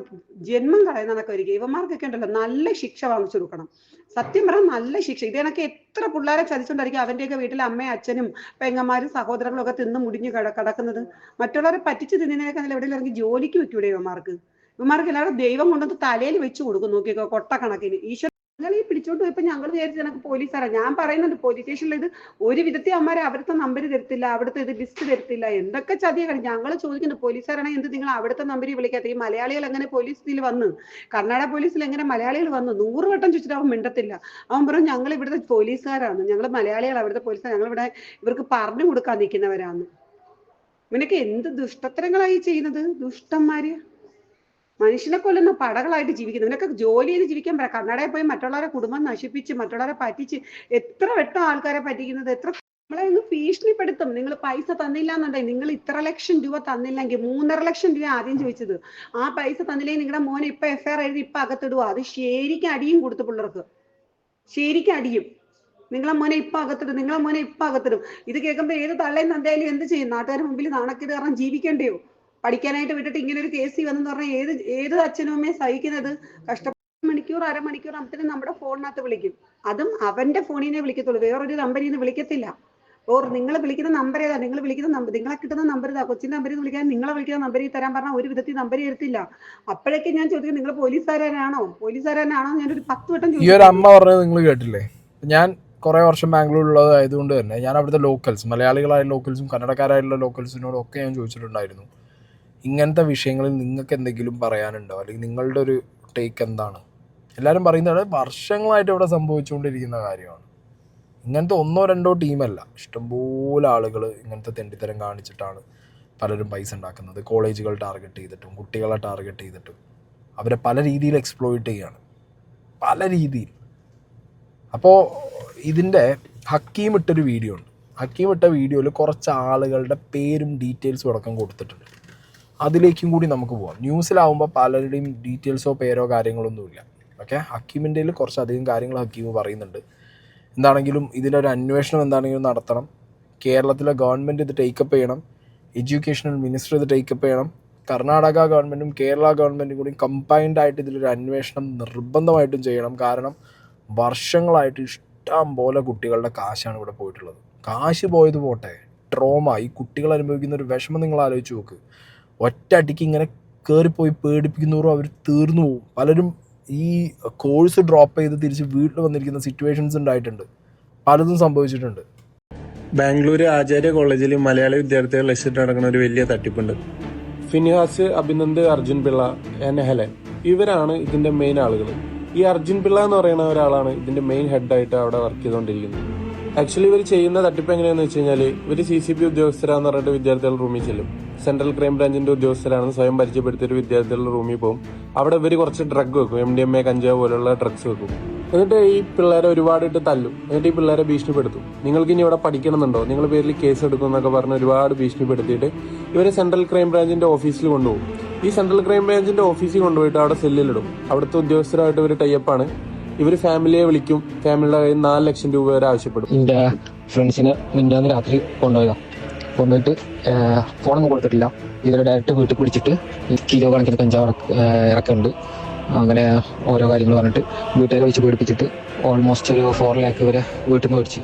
ജന്മം കളയുന്നതൊക്കെ ഒരുക്കി. ഇവന്മാർക്കൊക്കെ ഉണ്ടല്ലോ നല്ല ശിക്ഷ വാങ്ങിച്ചു കൊടുക്കണം. സത്യം പറഞ്ഞാൽ നല്ല ശിക്ഷ. ഇതേണൊക്കെ എത്ര പിള്ളേരെ ചതിച്ചുകൊണ്ടായിരിക്കും അവൻ്റെയൊക്കെ വീട്ടിലെ അമ്മയും അച്ഛനും പെങ്ങന്മാരും സഹോദരങ്ങളും ഒക്കെ തിന്ന് മുടിഞ്ഞ് കിടക്കുന്നത്. മറ്റുള്ളവരെ പറ്റിച്ച് തിന്നതിനേക്കാൾ എവിടെയെങ്കിലും ഇറങ്ങി ജോലിക്ക് വെക്കൂടെ ഇവന്മാർക്ക് എല്ലാവരും ദൈവം കൊണ്ടൊന്ന് തലയിൽ വെച്ച് കൊടുക്കും. നോക്കിക്കോ, കൊട്ടക്കണക്കിന്. ഈശ്വരൻ ഞങ്ങൾ ഈ പിടിച്ചോണ്ട് പോയപ്പോൾ ഞങ്ങൾ വിചാരിച്ചു എനിക്ക് പോലീസുകാരാണ്. ഞാൻ പറയുന്നുണ്ട്, പോലീസ് സ്റ്റേഷനിൽ ഇത് ഒരു വിധത്തിൽ അമ്മമാരെ അവിടുത്തെ നമ്പർ തരത്തില്ല, അവിടുത്തെ ഇത് ലിസ്റ്റ് തരത്തില്ല, എന്തൊക്കെ ചതിയാണ്. ഞങ്ങൾ ചോദിക്കുന്നു, പോലീസുകാരാണെങ്കിൽ എന്ത് നിങ്ങൾ അവിടുത്തെ നമ്പറിൽ വിളിക്കാത്ത? ഈ മലയാളികൾ എങ്ങനെ പോലീസിൽ വന്ന്, കർണാടക പോലീസിൽ എങ്ങനെ മലയാളികൾ വന്നു? 100 വട്ടം ചോദിച്ചിട്ട് അവൻ മിണ്ടത്തില്ല. അവൻ പറഞ്ഞു ഞങ്ങൾ ഇവിടുത്തെ പോലീസുകാരാണ്, ഞങ്ങൾ മലയാളികൾ അവിടുത്തെ പോലീസുകാർ, ഞങ്ങളിവിടെ ഇവർക്ക് പറഞ്ഞു കൊടുക്കാൻ നിൽക്കുന്നവരാണ്. ഇവനൊക്കെ എന്ത് ദുഷ്ടത്തരങ്ങളായി ചെയ്യുന്നത്, ദുഷ്ടന്മാര്. മനുഷ്യനെ കൊല്ലുന്ന പടകളായിട്ട് ജീവിക്കുന്നു. ഇവനൊക്കെ ജോലി ചെയ്ത് ജീവിക്കാൻ പറയാം. കർണാടകയിൽ പോയി മറ്റുള്ളവരെ കുടുംബം നശിപ്പിച്ച്, മറ്റുള്ളവരെ പറ്റിച്ച്, എത്ര വട്ടം ആൾക്കാരെ പറ്റിക്കുന്നത്, എത്ര നമ്മളെ ഒന്ന് ഭീഷണിപ്പെടുത്തും. നിങ്ങൾ പൈസ തന്നില്ല എന്നുണ്ടെങ്കിൽ, നിങ്ങൾ ഇത്ര ലക്ഷം രൂപ തന്നില്ലെങ്കിൽ, 3.5 ലക്ഷം രൂപ ആദ്യം ചോദിച്ചത്, ആ പൈസ തന്നില്ലെങ്കിൽ നിങ്ങളുടെ മോനെ ഇപ്പൊ FIR എഴുതി ഇപ്പൊ അകത്തിടുക. അത് ശരിക്കും അടിയും കൊടുത്തു പിള്ളേർക്ക്, ശരിക്കും അടിയും. നിങ്ങളെ മോനെ ഇപ്പൊ അകത്തിടും. ഇത് കേൾക്കുമ്പോ ഏത് തള്ളയും തന്തയാലും എന്ത് ചെയ്യും? നാട്ടുകാരുടെ മുമ്പിൽ നാണക്കേട് കാരണം ജീവിക്കേണ്ടയോ? പഠിക്കാനായിട്ട് വിട്ടിട്ട് ഇങ്ങനെ ഒരു കേസ് വന്നെന്ന് പറഞ്ഞാൽ ഏത് അച്ഛനും അമ്മയും സഹിക്കുന്നത്? കഷ്ടപ്പെട്ട് മണിക്കൂർ അരമണിക്കൂർ ആകുമ്പോഴത്തേനും നമ്മുടെ ഫോണിനകത്ത് വിളിക്കും. അതും അവന്റെ ഫോണിനെ വിളിക്കത്തുള്ളൂ, വേറൊരു നമ്പറിൽ നിന്ന് വിളിക്കത്തില്ല. ഓർ നിങ്ങൾ വിളിക്കുന്ന നമ്പർ ഏതാ, നിങ്ങൾ വിളിക്കുന്ന നമ്പർ, നിങ്ങളെ കിട്ടുന്ന നമ്പർ ഇതാ, കൊച്ചിന്റെ നമ്പറിൽ നിന്ന് വിളിക്കാൻ നിങ്ങളെ വിളിക്കുന്ന നമ്പറിൽ തരാൻ പറഞ്ഞാൽ ഒരു വിധത്തിൽ നമ്പർ തരത്തില്ല. അപ്പോഴേക്കും ഞാൻ ചോദിക്കും, നിങ്ങൾ പോലീസുകാരനാണോ ഞാനൊരു 10 വട്ടം ഈ ഒരു അമ്മ പറഞ്ഞത് നിങ്ങൾ കേട്ടില്ലേ? ഞാൻ കുറേ വർഷം ബാംഗ്ലൂരിലുള്ളത് ആയതുകൊണ്ട് തന്നെ ഞാൻ അവിടുത്തെ ലോക്കൽസ്, മലയാളികളായ ലോക്കൽസും കന്നഡക്കാരായിട്ടുള്ള ലോക്കൽസിനോടും ഒക്കെ ഞാൻ ചോദിച്ചിട്ടുണ്ടായിരുന്നു, ഇങ്ങനത്തെ വിഷയങ്ങളിൽ നിങ്ങൾക്ക് എന്തെങ്കിലും പറയാനുണ്ടോ, അല്ലെങ്കിൽ നിങ്ങളുടെ ഒരു ടേക്ക് എന്താണ്? എല്ലാവരും പറയുന്നത് വർഷങ്ങളായിട്ട് ഇവിടെ സംഭവിച്ചുകൊണ്ടിരിക്കുന്ന കാര്യമാണ്. ഇങ്ങനത്തെ 1-2 ടീമല്ല, ഇഷ്ടംപോലെ ആളുകൾ ഇങ്ങനത്തെ തെണ്ടിത്തരം കാണിച്ചിട്ടാണ് പലരും പൈസ ഉണ്ടാക്കുന്നത്. കോളേജുകൾ ടാർഗറ്റ് ചെയ്തിട്ടും കുട്ടികളെ ടാർഗറ്റ് ചെയ്തിട്ടും അവരെ പല രീതിയിൽ എക്സ്പ്ലോയിറ്റ് ചെയ്യുകയാണ്, പല രീതിയിൽ. അപ്പോൾ ഇതിൻ്റെ ഹക്കീം ഇട്ടൊരു വീഡിയോ ഉണ്ട്. ഹക്കീം ഇട്ട വീഡിയോയിൽ കുറച്ച് ആളുകളുടെ പേരും ഡീറ്റെയിൽസും അടക്കം കൊടുത്തിട്ടുണ്ട്. അതിലേക്കും കൂടി നമുക്ക് പോകാം. ന്യൂസിലാവുമ്പോൾ പലരുടെയും ഡീറ്റെയിൽസോ പേരോ കാര്യങ്ങളൊന്നുമില്ല. ഓക്കെ, ഹക്കീമിൻ്റെ കുറച്ചധികം കാര്യങ്ങൾ ഹക്കീം പറയുന്നുണ്ട്. എന്താണെങ്കിലും ഇതിലൊരു അന്വേഷണം എന്താണെങ്കിലും നടത്തണം. കേരളത്തിലെ ഗവൺമെൻറ് ഇത് ടേക്കപ്പ് ചെയ്യണം. എഡ്യൂക്കേഷണൽ മിനിസ്റ്റർ ഇത് ടേക്കപ്പ് ചെയ്യണം. കർണാടക ഗവൺമെൻറ്റും കേരള ഗവൺമെൻറ്റും കൂടി കമ്പൈൻഡ് ആയിട്ട് ഇതിലൊരു അന്വേഷണം നിർബന്ധമായിട്ടും ചെയ്യണം. കാരണം വർഷങ്ങളായിട്ട് ഇഷ്ടം പോലെ കുട്ടികളുടെ കാശാണ് ഇവിടെ പോയിട്ടുള്ളത്. കാശ് പോയത് പോട്ടെ, ട്രോമ, ഈ കുട്ടികൾ അനുഭവിക്കുന്ന ഒരു വിഷമം നിങ്ങൾ ആലോചിച്ച് നോക്ക്. ഒറ്റ അടിക്ക് ഇങ്ങനെ കയറിപ്പോയി പേടിപ്പിക്കുന്നവരും അവർ തീർന്നു പോകും. പലരും ഈ കോഴ്സ് ഡ്രോപ്പ് ചെയ്ത് തിരിച്ച് വീട്ടിൽ വന്നിരിക്കുന്ന സിറ്റുവേഷൻസ് ഉണ്ടായിട്ടുണ്ട്, പലതും സംഭവിച്ചിട്ടുണ്ട്. ബാംഗ്ലൂർ ആചാര്യ കോളേജിൽ മലയാളി വിദ്യാർത്ഥികൾ ലക്ഷ്യമിട്ട് നടക്കുന്ന ഒരു വലിയ തട്ടിപ്പുണ്ട്. ഫിനിഹാസ്, അഭിനന്ദ്, അർജുൻ പിള്ള, ഹെലൻ, ഇവരാണ് ഇതിന്റെ മെയിൻ ആളുകൾ. ഈ അർജുൻ പിള്ള എന്ന് പറയുന്ന ഒരാളാണ് ഇതിന്റെ മെയിൻ ഹെഡായിട്ട് അവിടെ വർക്ക് ചെയ്തുകൊണ്ടിരിക്കുന്നത്. ആക്ച്വലി ഇവർ ചെയ്യുന്ന തട്ടിപ്പ് എങ്ങനെയാണെന്ന് വെച്ച് കഴിഞ്ഞാൽ, ഇവർ CCP ഉദ്യോഗസ്ഥരാന്ന് പറഞ്ഞിട്ട് വിദ്യാർത്ഥികളുടെ റൂമിൽ ചെല്ലും. സെൻട്രൽ ക്രൈം ബ്രാഞ്ചിന്റെ ഉദ്യോഗസ്ഥരാണെന്ന് സ്വയം പരിചയപ്പെടുത്തിയൊരു വിദ്യാർത്ഥികളുടെ റൂമിൽ പോകും. അവിടെ ഇവർ കുറച്ച് ഡ്രഗ് വെക്കും, MDMA, കഞ്ചാവ് പോലുള്ള ഡ്രഗ്സ് വെക്കും. എന്നിട്ട് ഈ പിള്ളേരെ ഒരുപാട് ഇട്ട് തല്ലും. എന്നിട്ട് ഈ പിള്ളേരെ ഭീഷണിപ്പെടുത്തും. നിങ്ങൾക്ക് ഇനി ഇവിടെ പഠിക്കണമെന്നുണ്ടോ, നിങ്ങൾ പേരിൽ കേസ് എടുക്കും എന്നൊക്കെ പറഞ്ഞ് ഒരുപാട് ഭീഷണിപ്പെടുത്തിയിട്ട് ഇവരെ സെൻട്രൽ ക്രൈം ബ്രാഞ്ചിന്റെ ഓഫീസിൽ കൊണ്ടുപോകും. ഈ സെൻട്രൽ ക്രൈം ബ്രാഞ്ചിന്റെ ഓഫീസിൽ കൊണ്ടുപോയിട്ട് അവിടെ സെല്ലിലിടും. അവിടുത്തെ ഉദ്യോഗസ്ഥരായിട്ട് ഇവർ ടൈപ്പാണ്. ഇവർ ഫാമിലിയെ വിളിക്കും, ഫാമിലിയുടെ കയ്യിൽ 4 ലക്ഷം രൂപ വരെ ആവശ്യപ്പെടും. എൻ്റെ ഫ്രണ്ട്സിനെ മിന്നാന്ന് രാത്രി കൊണ്ടുപോയിട്ട് ഫോണൊന്നും കൊടുത്തിട്ടില്ല. ഇവരെ ഡയറക്റ്റ് വീട്ടിൽ പിടിച്ചിട്ട് കിലോ കണക്കിന് കഞ്ചാവ് ഇറക്കുന്നുണ്ട്. അങ്ങനെ ഓരോ കാര്യങ്ങൾ പറഞ്ഞിട്ട് വീട്ടുകാരെ വെച്ച് പേടിപ്പിച്ചിട്ട് ഓൾമോസ്റ്റ് ഒരു 4 ലാക്ക് വരെ വീട്ടിൽ നിന്ന് മേടിച്ചു.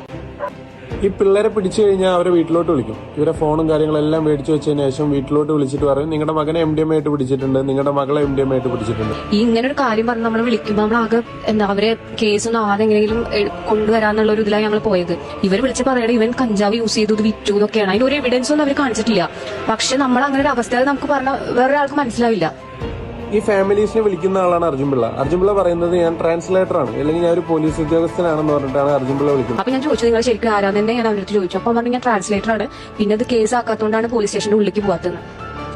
ഈ പിള്ളേരെ പിടിച്ചു കഴിഞ്ഞാൽ അവരെ വീട്ടിലോട്ട് വിളിക്കും. ഇവരെ ഫോണും കാര്യങ്ങളെല്ലാം മേടിച്ചു വെച്ചതിന് ശേഷം വീട്ടിലോട്ട് വിളിച്ചിട്ട് പറയും, നിങ്ങളുടെ മകനെ MDMA ആയിട്ട് പിടിച്ചിട്ടുണ്ട്, നിങ്ങളുടെ മകളെ MDMA ആയിട്ട് പിടിച്ചിട്ടുണ്ട്. ഈ ഇങ്ങനെ ഒരു കാര്യം പറഞ്ഞ് നമ്മൾ വിളിക്കുമ്പോൾ നമ്മൾ ആകെ അവരെ കേസൊന്നും ആവാതെ എങ്ങനെയെങ്കിലും കൊണ്ടുവരാന്നുള്ള ഒരു ഇതിലാണ് ഞങ്ങൾ പോയത്. ഇവർ വിളിച്ച് പറയണത് ഇവൻ കഞ്ചാവ് യൂസ് ചെയ്തു, ഇത് വിറ്റു എന്നൊക്കെയാണ്. അതിന്റെ ഒരു എവിഡൻസ് ഒന്നും അവർ കാണിച്ചിട്ടില്ല. പക്ഷെ നമ്മൾ അങ്ങനെ ഒരു അവസ്ഥ നമുക്ക് പറഞ്ഞ വേറൊരാൾക്ക് മനസ്സിലാവില്ല. ഈ ഫാമിലീസിനെ വിളിക്കുന്ന ആളാണ് അർജുൻ പിള്ള. അർജുൻ പിള്ള പറയുന്നത് ഞാൻ ട്രാൻസ്ലേറ്റർ ആണ്, അല്ലെങ്കിൽ ഞാൻ ഒരു പോലീസ് ഉദ്യോഗസ്ഥനാണെന്ന് പറഞ്ഞിട്ടാണ് അർജുൻ പിള്ള വിളിക്കുന്നത്. അപ്പൊ ഞാൻ ചോദിച്ചു, നിങ്ങൾ ശരിക്കും ആരാധന ഞാൻ അവരുടെ ചോദിച്ചു. അപ്പൊ പറഞ്ഞു ഞാൻ ട്രാൻസ്ലേറ്റർ ആണ്, പിന്നെ അത് കേസ് ആക്കാത്തതുകൊണ്ടാണ് പോലീസ് സ്റ്റേഷന്റെ ഉള്ളിലേക്ക് പോകാത്തത്.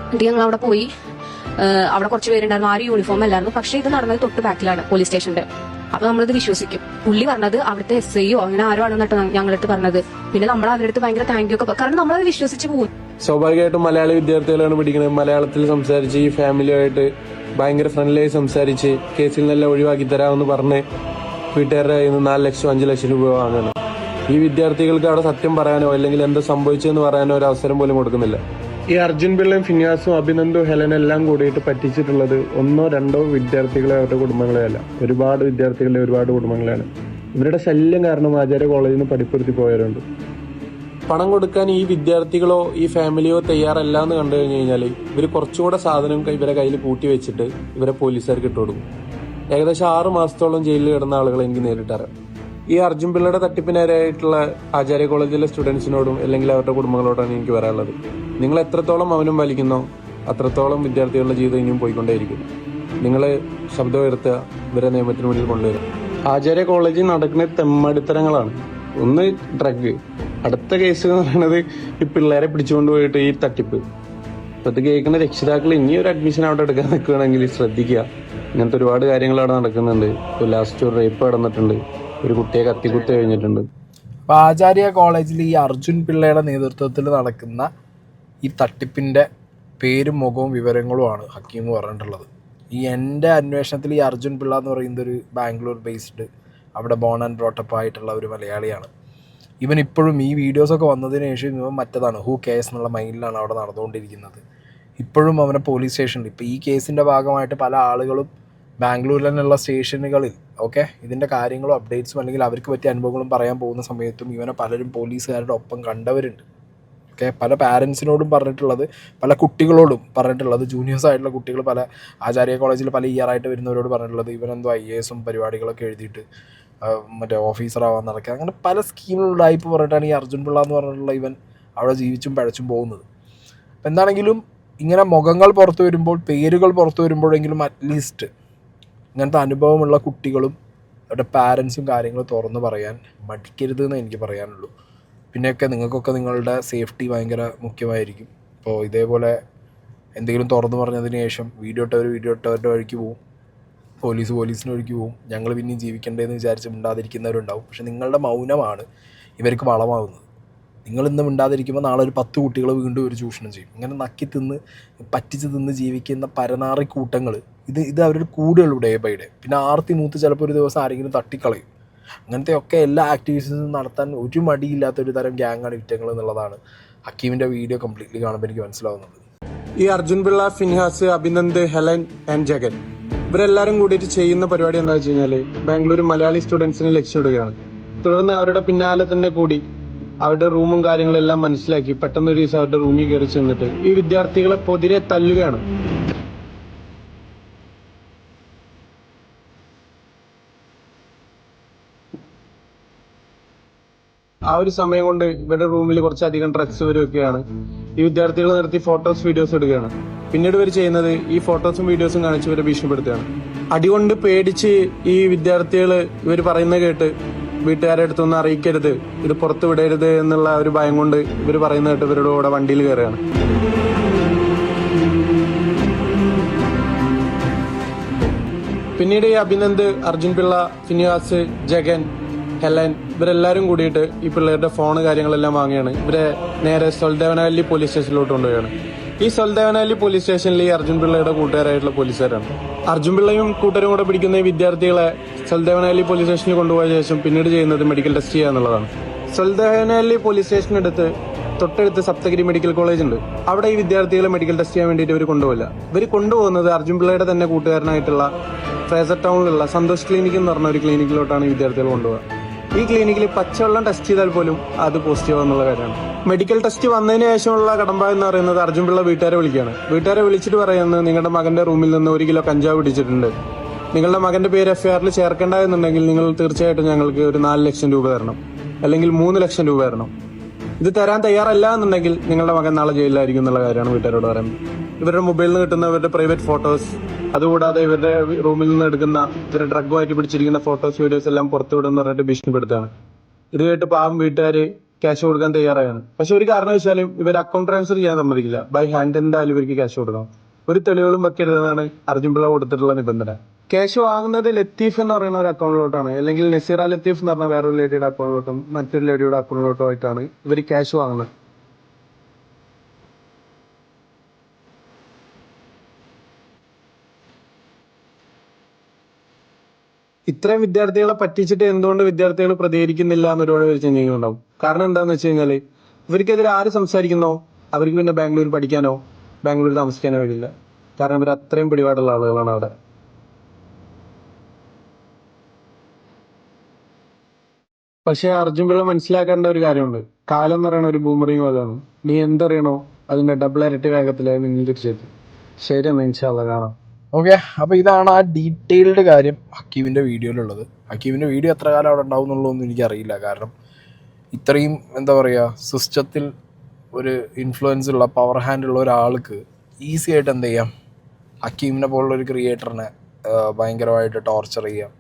എന്നിട്ട് ഞങ്ങൾ അവിടെ പോയി. അവിടെ കുറച്ച് പേരുണ്ടായിരുന്നു, ആരും യൂണിഫോം അല്ലായിരുന്നു. പക്ഷെ ഇത് നടന്നത് തൊട്ട് ബാക്കിലാണ് പോലീസ് സ്റ്റേഷന്റെ. അപ്പൊ നമ്മളിത് വിശ്വസിക്കും. പുള്ളി പറഞ്ഞത് അവിടുത്തെ SIയോ അങ്ങനെ ആരോ ആണെന്നിട്ട് ഞങ്ങളടുത്ത് പറഞ്ഞത്. പിന്നെ നമ്മൾ അവരുടെ അടുത്ത് ഭയങ്കര താങ്ക് യു ഒക്കെ, കാരണം നമ്മളത് വിശ്വസിച്ച് പോകും. സ്വാഭാവികമായിട്ടും മലയാളി വിദ്യാർത്ഥികളാണ് പിടിക്കുന്നത്. മലയാളത്തിൽ സംസാരിച്ച് ഈ ഫാമിലിയുമായിട്ട് ഭയങ്കര ഫ്രണ്ട്ലിയായി സംസാരിച്ച് കേസിൽ നിന്നെല്ലാം ഒഴിവാക്കി തരാമെന്ന് പറഞ്ഞ് വീട്ടുകാരുടെ കയ്യിൽ നിന്ന് 4 ലക്ഷം 5 ലക്ഷം രൂപ വാങ്ങുന്നു. ഈ വിദ്യാർത്ഥികൾക്ക് അവിടെ സത്യം പറയാനോ അല്ലെങ്കിൽ എന്താ സംഭവിച്ചതെന്ന് പറയാനോ ഒരു അവസരം പോലും കൊടുക്കുന്നില്ല. ഈ അർജുൻ പിള്ളയും ഫിനിയാസും അഭിനന്ദും ഹെലനും എല്ലാം കൂടിയിട്ട് പറ്റിച്ചിട്ടുള്ളത് 1-2 വിദ്യാർത്ഥികളെ അവരുടെ കുടുംബങ്ങളെയല്ല, ഒരുപാട് വിദ്യാർത്ഥികളുടെ ഒരുപാട് കുടുംബങ്ങളെയാണ്. ഇവരുടെ ശല്യം കാരണം ആചാര്യ കോളേജിൽ നിന്ന് പഠിപ്പുറത്തി പോയവരുണ്ട്. പണം കൊടുക്കാൻ ഈ വിദ്യാർത്ഥികളോ ഈ ഫാമിലിയോ തയ്യാറല്ല എന്ന് കണ്ടു കഴിഞ്ഞു കഴിഞ്ഞാൽ ഇവർ കുറച്ചുകൂടെ സാധനം ഇവരെ കയ്യിൽ കൂട്ടി വെച്ചിട്ട് ഇവരെ പോലീസുകാർക്ക് ഇട്ടുകൊടുക്കും. ഏകദേശം 6 മാസത്തോളം ജയിലിൽ കിടന്ന ആളുകളെ എനിക്ക് നേരിട്ടറിയാം. ഈ അർജുൻ പിള്ളയുടെ തട്ടിപ്പിനായിട്ടുള്ള ആചാര്യ കോളേജിലെ സ്റ്റുഡൻസിനോടും അല്ലെങ്കിൽ അവരുടെ കുടുംബങ്ങളോടാണ് എനിക്ക് പറയാനുള്ളത്. നിങ്ങൾ എത്രത്തോളം മൗനം പാലിക്കുന്നോ അത്രത്തോളം വിദ്യാർത്ഥികളുടെ ജീവിതം ഇനിയും പോയിക്കൊണ്ടേയിരിക്കും. നിങ്ങൾ ശബ്ദം ഉയർത്തുക, ഇവരെ നിയമത്തിന് മുന്നിൽ കൊണ്ടുവരിക. ആചാര്യ കോളേജിൽ നടക്കുന്ന തെമ്മടിത്തരങ്ങളാണ്. ഒന്ന് ഡ്രഗ്, അടുത്ത കേസ് എന്ന് പറയുന്നത് ഈ പിള്ളേരെ പിടിച്ചുകൊണ്ടുപോയിട്ട് ഈ തട്ടിപ്പ്. ഇപ്പൊ ഇത് കേൾക്കുന്ന രക്ഷിതാക്കൾ ഇനി ഒരു അഡ്മിഷൻ അവിടെ എടുക്കാൻ നിൽക്കുകയാണെങ്കിൽ ശ്രദ്ധിക്കുക. ഇങ്ങനത്തെ ഒരുപാട് കാര്യങ്ങൾ അവിടെ നടക്കുന്നുണ്ട്. ഇപ്പോൾ ലാസ്റ്റ് ഒരു റേപ്പ് നടന്നിട്ടുണ്ട്, ഒരു കുട്ടിയെ കത്തിക്കുത്തി കഴിഞ്ഞിട്ടുണ്ട്. അപ്പോൾ ആചാര്യ കോളേജിൽ ഈ അർജുൻ പിള്ളയുടെ നേതൃത്വത്തിൽ നടക്കുന്ന ഈ തട്ടിപ്പിൻ്റെ പേരും മുഖവും വിവരങ്ങളുമാണ് ഹക്കീം പറഞ്ഞിട്ടുള്ളത്. ഈ എൻ്റെ അന്വേഷണത്തിൽ ഈ അർജുൻ പിള്ള എന്ന് പറയുന്നത് ഒരു ബാംഗ്ലൂർ ബേസ്ഡ്, അവിടെ ബോൺ ആൻഡ് ബ്രോട്ടപ്പ് ആയിട്ടുള്ള ഒരു മലയാളിയാണ്. ഇവൻ ഇപ്പോഴും ഈ വീഡിയോസൊക്കെ വന്നതിന് ശേഷം ഇവൻ മറ്റതാണ് ഹൂ കേസ് എന്നുള്ള മൈൻഡിലാണ് അവിടെ നടന്നുകൊണ്ടിരിക്കുന്നത്. ഇപ്പോഴും അവനെ പോലീസ് സ്റ്റേഷനിൽ ഇപ്പോൾ ഈ കേസിൻ്റെ ഭാഗമായിട്ട് പല ആളുകളും ബാംഗ്ലൂരിൽ തന്നെയുള്ള സ്റ്റേഷനുകളിൽ ഓക്കെ ഇതിൻ്റെ കാര്യങ്ങളും അപ്ഡേറ്റ്സും അല്ലെങ്കിൽ അവർക്ക് പറ്റിയ അനുഭവങ്ങളും പറയാൻ പോകുന്ന സമയത്തും ഇവനെ പലരും പോലീസുകാരുടെ ഒപ്പം കണ്ടവരുണ്ട്. ഓക്കെ, പല പാരൻസിനോടും പറഞ്ഞിട്ടുള്ളത്, പല കുട്ടികളോടും പറഞ്ഞിട്ടുള്ളത്, ജൂനിയേഴ്സ് ആയിട്ടുള്ള കുട്ടികൾ പല ആചാര്യ കോളേജിൽ പല ഇയറായിട്ട് വരുന്നവരോട് പറഞ്ഞിട്ടുള്ളത് ഇവനെന്തോ IAS പരിപാടികളൊക്കെ എഴുതിയിട്ട് മറ്റേ ഓഫീസറാവാൻ നടക്കുക, അങ്ങനെ പല സ്കീമുകളുണ്ടായിപ്പോൾ പറഞ്ഞിട്ടാണ് ഈ അർജുൻ പിള്ള എന്ന് പറഞ്ഞിട്ടുള്ള ഇവൻ അവിടെ ജീവിച്ചും പഴച്ചും പോകുന്നത്. അപ്പം എന്താണെങ്കിലും ഇങ്ങനെ മുഖങ്ങൾ പുറത്തു വരുമ്പോൾ, പേരുകൾ പുറത്തു വരുമ്പോഴെങ്കിലും അറ്റ്ലീസ്റ്റ് ഇങ്ങനത്തെ അനുഭവമുള്ള കുട്ടികളും അവരുടെ പാരൻസും കാര്യങ്ങൾ തുറന്ന് പറയാൻ മടിക്കരുത് എന്ന് എനിക്ക് പറയാനുള്ളൂ. പിന്നെയൊക്കെ നിങ്ങൾക്കൊക്കെ നിങ്ങളുടെ സേഫ്റ്റി ഭയങ്കര മുഖ്യമായിരിക്കും. ഇപ്പോൾ ഇതേപോലെ എന്തെങ്കിലും തുറന്നു പറഞ്ഞതിന് ശേഷം വീഡിയോ ഇട്ടവരുടെ വഴിക്ക് പോവും, പോലീസിന് വഴിക്ക് പോവും, ഞങ്ങൾ പിന്നെയും ജീവിക്കേണ്ടതെന്ന് വിചാരിച്ച് മിണ്ടാതിരിക്കുന്നവരുണ്ടാവും. പക്ഷെ നിങ്ങളുടെ മൗനമാണ് ഇവർക്ക് വളമാവുന്നത്. നിങ്ങളിന്ന് മിണ്ടാതിരിക്കുമ്പോൾ നാളെ ഒരു 10 കുട്ടികൾ വീണ്ടും ഒരു ചൂഷണം ചെയ്യും. ഇങ്ങനെ നക്കി തിന്ന് പറ്റിച്ച് തിന്ന് ജീവിക്കുന്ന പരനാറി കൂട്ടങ്ങൾ ഇത് അവരുടെ കൂടുള്ളൂ ഡേ ബൈ ഡേ. പിന്നെ ആർത്തി മൂത്ത് ചിലപ്പോൾ ഒരു ദിവസം ആരെങ്കിലും തട്ടിക്കളയും. അങ്ങനത്തെ ഒക്കെ എല്ലാ ആക്ടിവിറ്റീസും നടത്താൻ ഒരു മടിയില്ലാത്തൊരു തരം ഗ്യാങ്ങാണ് ഇവറ്റങ്ങൾ എന്നുള്ളതാണ് ഹക്കീമിൻ്റെ വീഡിയോ കംപ്ലീറ്റ്ലി കാണുമ്പോൾ എനിക്ക് മനസ്സിലാവുന്നത്. ഈ അർജുൻ പിള്ള, ഫിൻഹാസ്, അഭിനന്ദ്, ഹെലൻ ആൻഡ് ജഗൻ ഇവരെല്ലാരും കൂടിയിട്ട് ചെയ്യുന്ന പരിപാടി എന്താ വെച്ച് കഴിഞ്ഞാല് ബാംഗ്ലൂർ മലയാളി സ്റ്റുഡൻസിനെ ലക്ഷ്യമിടുകയാണ്. തുടർന്ന് അവരുടെ പിന്നാലെ തന്നെ കൂടി അവരുടെ റൂമും കാര്യങ്ങളെല്ലാം മനസ്സിലാക്കി പെട്ടെന്ന് ഒരു ദിവസം അവരുടെ റൂമിൽ കയറി ചെന്നിട്ട് ഈ വിദ്യാർത്ഥികളെ പൊതിരെ തല്ലുകയാണ്. ആ ഒരു സമയം കൊണ്ട് ഇവരുടെ റൂമിൽ കുറച്ചധികം ഡ്രഗ്സ് വെക്കുകയാണ്. ഈ വിദ്യാർത്ഥികൾ നിർത്തി ഫോട്ടോസ് വീഡിയോസ് എടുക്കുകയാണ്. പിന്നീട് ഇവർ ചെയ്യുന്നത് ഈ ഫോട്ടോസും വീഡിയോസും കാണിച്ച് ഇവരെ ഭീഷണിപ്പെടുത്തുകയാണ്. അടികൊണ്ട് പേടിച്ച് ഈ വിദ്യാർത്ഥികൾ ഇവർ പറയുന്നത് കേട്ട് വീട്ടുകാരെ അടുത്തൊന്നും അറിയിക്കരുത്, ഇത് പുറത്ത് വിടരുത് എന്നുള്ള ഒരു ഭയം കൊണ്ട് ഇവർ പറയുന്നത് കേട്ട് ഇവരുടെ കൂടെ വണ്ടിയിൽ കയറുകയാണ്. പിന്നീട് ഈ അഭിനന്ദ്, അർജുൻ പിള്ള, ഫിനിവാസ്, ജഗൻ, ഹെലൻ ഇവരെല്ലാരും കൂടിയിട്ട് ഈ പിള്ളേരുടെ ഫോണ് കാര്യങ്ങളെല്ലാം വാങ്ങിയാണ് ഇവരെ നേരെ സൊൽദേവനവല്ലി പോലീസ് സ്റ്റേഷനിലോട്ട് കൊണ്ടുപോവുകയാണ്. ഈ സൊൽദേവനവല്ലി പോലീസ് സ്റ്റേഷനിൽ ഈ അർജുൻ പിള്ളയുടെ കൂട്ടുകാരായിട്ടുള്ള പോലീസുകാരാണ്. അർജുൻ പിള്ളയും കൂട്ടരും കൂടെ പിടിക്കുന്ന ഈ വിദ്യാർത്ഥികളെ സൊൽദേവനവല്ലി പോലീസ് സ്റ്റേഷനിൽ കൊണ്ടുപോയ ശേഷം പിന്നീട് ചെയ്യുന്നത് മെഡിക്കൽ ടെസ്റ്റ് ചെയ്യുക എന്നുള്ളതാണ്. സൊൽദേവനവല്ലി പോലീസ് സ്റ്റേഷനടുത്ത് തൊട്ടടുത്ത് സപ്തഗിരി മെഡിക്കൽ കോളേജ് ഉണ്ട്. അവിടെ ഈ വിദ്യാർത്ഥികളെ മെഡിക്കൽ ടെസ്റ്റ് ചെയ്യാൻ വേണ്ടിയിട്ട് ഇവർ കൊണ്ടുപോകില്ല. ഇവർ കൊണ്ടുപോകുന്നത് അർജുൻ പിള്ളയുടെ തന്നെ കൂട്ടുകാരനായിട്ടുള്ള ഫ്രേസർ ടൗണിലുള്ള സന്തോഷ് ക്ലിനിക് എന്ന് പറഞ്ഞ ഒരു ക്ലിനിക്കിലോട്ടാണ് ഈ വിദ്യാർത്ഥികൾ കൊണ്ടുപോകുക. ഈ ക്ലിനിക്കിൽ പച്ചവെള്ളം ടെസ്റ്റ് ചെയ്താൽ പോലും അത് പോസിറ്റീവ് എന്നുള്ള കാര്യമാണ്. മെഡിക്കൽ ടെസ്റ്റ് വന്നതിന് ശേഷമുള്ള കടമ്പ എന്ന് പറയുന്നത് അർജുൻ പിള്ള വീട്ടുകാരെ വിളിക്കുകയാണ്. വീട്ടുകാരെ വിളിച്ചിട്ട് പറയുന്നത് നിങ്ങളുടെ മകന്റെ റൂമിൽ നിന്ന് 1 കിലോ കഞ്ചാവ് പിടിച്ചിട്ടുണ്ട്, നിങ്ങളുടെ മകന്റെ പേര് FIR ചേർക്കേണ്ട എന്നുണ്ടെങ്കിൽ നിങ്ങൾ തീർച്ചയായിട്ടും ഞങ്ങൾക്ക് ഒരു 4 ലക്ഷം രൂപ തരണം, അല്ലെങ്കിൽ 3 ലക്ഷം രൂപ തരണം. ഇത് തരാൻ തയ്യാറല്ല എന്നുണ്ടെങ്കിൽ നിങ്ങളുടെ മകൻ നാളെ ജയിലിലായിരിക്കും എന്നുള്ള കാര്യമാണ് വീട്ടുകാരോട് പറയുന്നത്. ഇവരുടെ മൊബൈലിൽ നിന്ന് കിട്ടുന്ന ഇവരുടെ പ്രൈവറ്റ് ഫോട്ടോസ്, അതുകൂടാതെ ഇവരുടെ റൂമിൽ നിന്ന് എടുക്കുന്ന ഇവരുടെ ഡ്രഗുമായിട്ട് പിടിച്ചിരിക്കുന്ന ഫോട്ടോസ്, വീഡിയോസ് എല്ലാം പുറത്തുവിടുമെന്ന് പറഞ്ഞിട്ട് ഭീഷണിപ്പെടുത്തുകയാണ്. ഇത് കേട്ട് പാവം വീട്ടുകാർ ക്യാഷ് കൊടുക്കാൻ തയ്യാറായാണ്. പക്ഷെ ഒരു കാരണവശാലും ഇവർ അക്കൗണ്ട് ട്രാൻസ്ഫർ ചെയ്യാൻ സമ്മതിക്കില്ല. ബൈ ഹാൻഡ് എന്തായാലും ഇവർക്ക് ക്യാഷ് കൊടുക്കണം. ഒരു തെളിവുകളും വെക്കരുതെന്നാണ് അർജുൻ പിള്ള കൊടുത്തിട്ടുള്ള നിബന്ധന. ക്യാഷ് വാങ്ങുന്നത് ലത്തീഫ് എന്ന് പറയുന്ന ഒരു അക്കൗണ്ടിലോട്ടാണ്, അല്ലെങ്കിൽ നസീറ ലത്തീഫ് എന്ന് പറഞ്ഞ വേറൊരു ലേഡിയുടെ അക്കൗണ്ടിലോട്ടും മറ്റൊരു ലേഡിയുടെ അക്കൗണ്ടിലോട്ടും ആയിട്ടാണ് ഇവർ ക്യാഷ് വാങ്ങുന്നത്. ഇത്രയും വിദ്യാർത്ഥികളെ പറ്റിച്ചിട്ട് എന്തുകൊണ്ട് വിദ്യാർത്ഥികൾ പ്രതികരിക്കുന്നില്ല എന്ന് ഒരുപാട് പേര് ചിന്തിക്കുന്നുണ്ടാവും. കാരണം എന്താണെന്ന് വെച്ച് കഴിഞ്ഞാൽ ഇവർക്കെതിരെ ആര് സംസാരിക്കുന്നോ അവർക്ക് പിന്നെ ബാംഗ്ലൂർ പഠിക്കാനോ ബാംഗ്ലൂർ താമസിക്കാനോ കഴിയില്ല. കാരണം ഇവർ അത്രയും പിടിപാടുള്ള ആളുകളാണ് അവിടെ. പക്ഷെ അർജുൻ പിള്ള മനസ്സിലാക്കേണ്ട ഒരു കാര്യമുണ്ട്. കാലം എന്ന് പറയുന്ന ഒരു ബൂമറിങ് അതാണ്. നീ എന്തറിയണോ അതിന്റെ ഡബിൾ ഇരട്ടി വേഗത്തിലായി നിങ്ങൾ തിരിച്ചെത്തും. ശരി എന്നാ ഇൻഷാ അല്ലാ കാണാം. ഓക്കെ, അപ്പോൾ ഇതാണ് ആ ഡീറ്റെയിൽഡ് കാര്യം ഹക്കീമിൻ്റെ വീഡിയോയിലുള്ളത്. ഹക്കീമിൻ്റെ വീഡിയോ എത്ര കാലം അവിടെ ഉണ്ടാവും എന്നുള്ളതൊന്നും എനിക്കറിയില്ല. കാരണം ഇത്രയും എന്താ പറയുക, സിസ്റ്റത്തിൽ ഒരു ഇൻഫ്ലുവൻസ് ഉള്ള പവർ ഹാൻഡ് ഉള്ള ഒരാൾക്ക് ഈസി ആയിട്ട് എന്ത് ചെയ്യാം, ഹക്കീമിനെ പോലുള്ള ഒരു ക്രിയേറ്ററിനെ ഭയങ്കരമായിട്ട് ടോർച്ചർ ചെയ്യാം,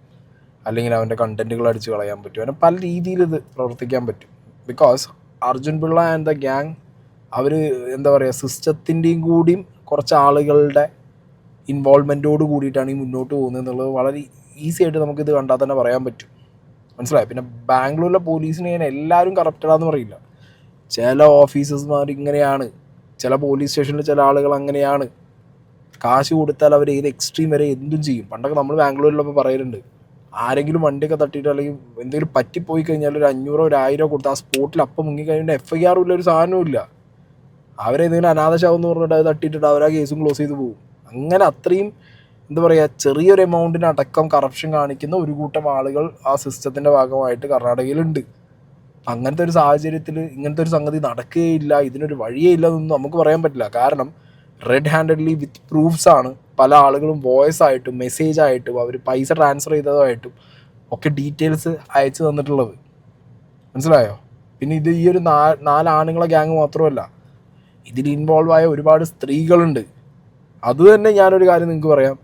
അല്ലെങ്കിൽ അവൻ്റെ കണ്ടൻറ്റുകൾ അടിച്ച് കളയാൻ പറ്റും. അവന് പല രീതിയിൽ ഇത് പ്രവർത്തിക്കാൻ പറ്റും. Because Arjun Pillai and the gang അവർ എന്താ പറയുക, സിസ്റ്റത്തിൻ്റെയും കൂടിയും കുറച്ച് ആളുകളുടെ ഇൻവോൾവ്മെൻറ്റോട് കൂടിയിട്ടാണ് ഈ മുന്നോട്ട് പോകുന്നത് എന്നുള്ളത് വളരെ ഈസി ആയിട്ട് നമുക്കിത് കണ്ടാൽ തന്നെ പറയാൻ പറ്റും. മനസ്സിലായി? പിന്നെ ബാംഗ്ലൂരിലെ പോലീസിനെ ഞാൻ എല്ലാവരും കറപ്റ്റഡാന്ന് പറയില്ല. ചില ഓഫീസർമാർ ഇങ്ങനെയാണ്, ചില പോലീസ് സ്റ്റേഷനിൽ ചില ആളുകൾ അങ്ങനെയാണ്. കാശ് കൊടുത്താൽ അവർ ഏത് എക്സ്ട്രീം വരെ എന്തും ചെയ്യും. പണ്ടൊക്കെ നമ്മൾ ബാംഗ്ലൂരിലപ്പോൾ പറയലുണ്ട്, ആരെങ്കിലും വണ്ടിയൊക്കെ തട്ടിയിട്ട് അല്ലെങ്കിൽ എന്തെങ്കിലും പറ്റിപ്പോയി കഴിഞ്ഞാൽ ഒരു 500 ഒരു 1000 കൊടുത്ത് ആ സ്പോട്ടിൽ അപ്പം മുങ്ങിക്കഴിഞ്ഞാൽ FIR ഇല്ല, ഒരു സാധനവും ഇല്ല. അവരെന്തെങ്കിലും അനാഥശാവെന്ന് പറഞ്ഞിട്ട് അത് തട്ടിയിട്ടിട്ട് അവർ ആ കേസും ക്ലോസ് ചെയ്ത് പോകും. അങ്ങനെ അത്രയും എന്താ പറയുക, ചെറിയൊരു എമൗണ്ടിനടക്കം കറപ്ഷൻ കാണിക്കുന്ന ഒരു കൂട്ടം ആളുകൾ ആ സിസ്റ്റത്തിൻ്റെ ഭാഗമായിട്ട് കർണാടകയിലുണ്ട്. അങ്ങനത്തെ ഒരു സാഹചര്യത്തിൽ ഇങ്ങനത്തെ ഒരു സംഗതി നടക്കുകയില്ല, ഇതിനൊരു വഴിയേ ഇല്ല എന്നൊന്നും നമുക്ക് പറയാൻ പറ്റില്ല. കാരണം റെഡ് ഹാൻഡഡ്ലി വിത്ത് പ്രൂഫ്സ് ആണ് പല ആളുകളും വോയിസ് ആയിട്ടും മെസ്സേജ് ആയിട്ടും അവർ പൈസ ട്രാൻസ്ഫർ ചെയ്തതായിട്ടും ഒക്കെ ഡീറ്റെയിൽസ് അയച്ചു തന്നിട്ടുള്ളത്. മനസ്സിലായോ? പിന്നെ ഇത് ഈ ഒരു 4 ആണുങ്ങളെ ഗ്യാങ് മാത്രമല്ല, ഇതിൽ ഇൻവോൾവ് ആയ ഒരുപാട് സ്ത്രീകളുണ്ട്. അതുതന്നെ ഞാനൊരു കാര്യം നിങ്ങൾക്ക് പറയാം,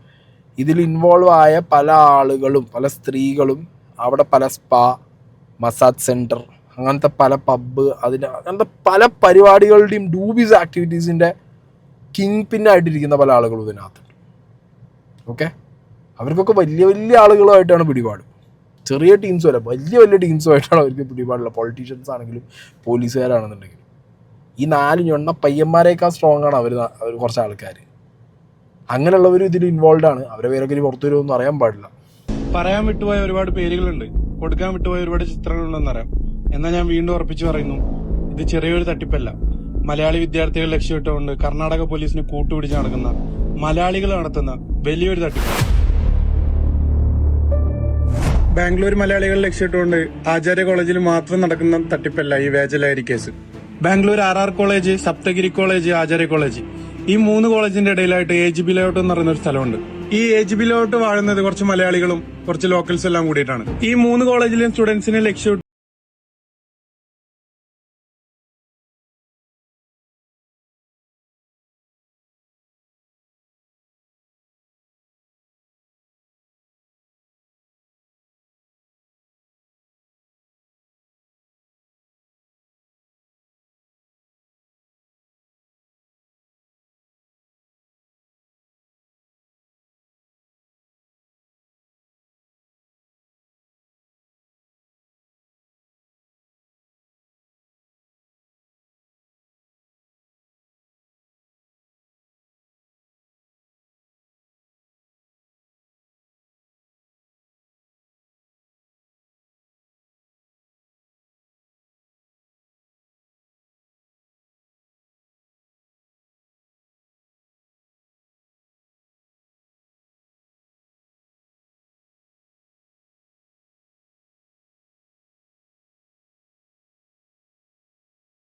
ഇതിൽ ഇൻവോൾവ് ആയ പല ആളുകളും പല സ്ത്രീകളും അവിടെ പല സ്പാ, മസാജ് സെൻറ്റർ, അങ്ങനത്തെ പല പബ്ബ്, അങ്ങനത്തെ പല പരിപാടികളുടെയും ഡൂബീസ് ആക്ടിവിറ്റീസിൻ്റെ കിങ് പിന്നായിട്ടിരിക്കുന്ന പല ആളുകളും ഇതിനകത്തുണ്ട്. ഓക്കെ, അവർക്കൊക്കെ വലിയ വലിയ ആളുകളുമായിട്ടാണ് പിടിപാട്. ചെറിയ ടീംസും അല്ല, വലിയ വലിയ ടീംസുമായിട്ടാണ് അവർക്ക് പിടിപാടുള്ള. പൊളിറ്റീഷ്യൻസ് ആണെങ്കിലും പോലീസുകാരാണെന്നുണ്ടെങ്കിലും ഈ 4 ഞൊണ്ണ പയ്യന്മാരേക്കാൾ സ്ട്രോങ് ആണ് അവർ കുറച്ച് ആൾക്കാർ. അങ്ങനെയുള്ളവരും ഇതിൽ ഇൻവോൾവ് ആണ്. അവരെ പേരൊക്കെ ഇനി പുറത്തു വരുമൊന്നും അറിയാൻ പാടില്ല. പറയാൻ വിട്ടുപോയ ഒരുപാട് പേരുകളുണ്ട്, കൊടുക്കാൻ വിട്ടുപോയ ഒരുപാട് ചിത്രങ്ങളുണ്ടെന്നറിയാം. എന്നാൽ ഞാൻ വീണ്ടും ഉറപ്പിച്ചു പറയുന്നു, ഇത് ചെറിയൊരു തട്ടിപ്പല്ല. മലയാളി വിദ്യാർത്ഥികൾ ലക്ഷ്യമിട്ടുകൊണ്ട് കർണാടക പോലീസിന് കൂട്ടുപിടിച്ച് നടക്കുന്ന, മലയാളികൾ നടത്തുന്ന വലിയൊരു തട്ടിപ്പ്. ബാംഗ്ലൂർ മലയാളികൾ ലക്ഷ്യമിട്ടുകൊണ്ട് ആചാര്യ കോളേജിൽ മാത്രം നടക്കുന്ന തട്ടിപ്പല്ല ഈ വേജലഹരി കേസ്. Bangalore RR college, Saptagiri college, Acharya college, ഈ 3 കോളേജിന്റെ ഇടയിലായിട്ട് AGB ലേഔട്ട് എന്ന് പറയുന്ന ഒരു സ്ഥലമുണ്ട്. ഈ AGB ലേഔട്ട് വാഴുന്നത് കുറച്ച് മലയാളികളും കുറച്ച് ലോക്കൽസ് എല്ലാം കൂടിയിട്ടാണ്. ഈ 3 കോളേജിലെയും സ്റ്റുഡൻസിനെ ലക്ഷ്യമിട്ട്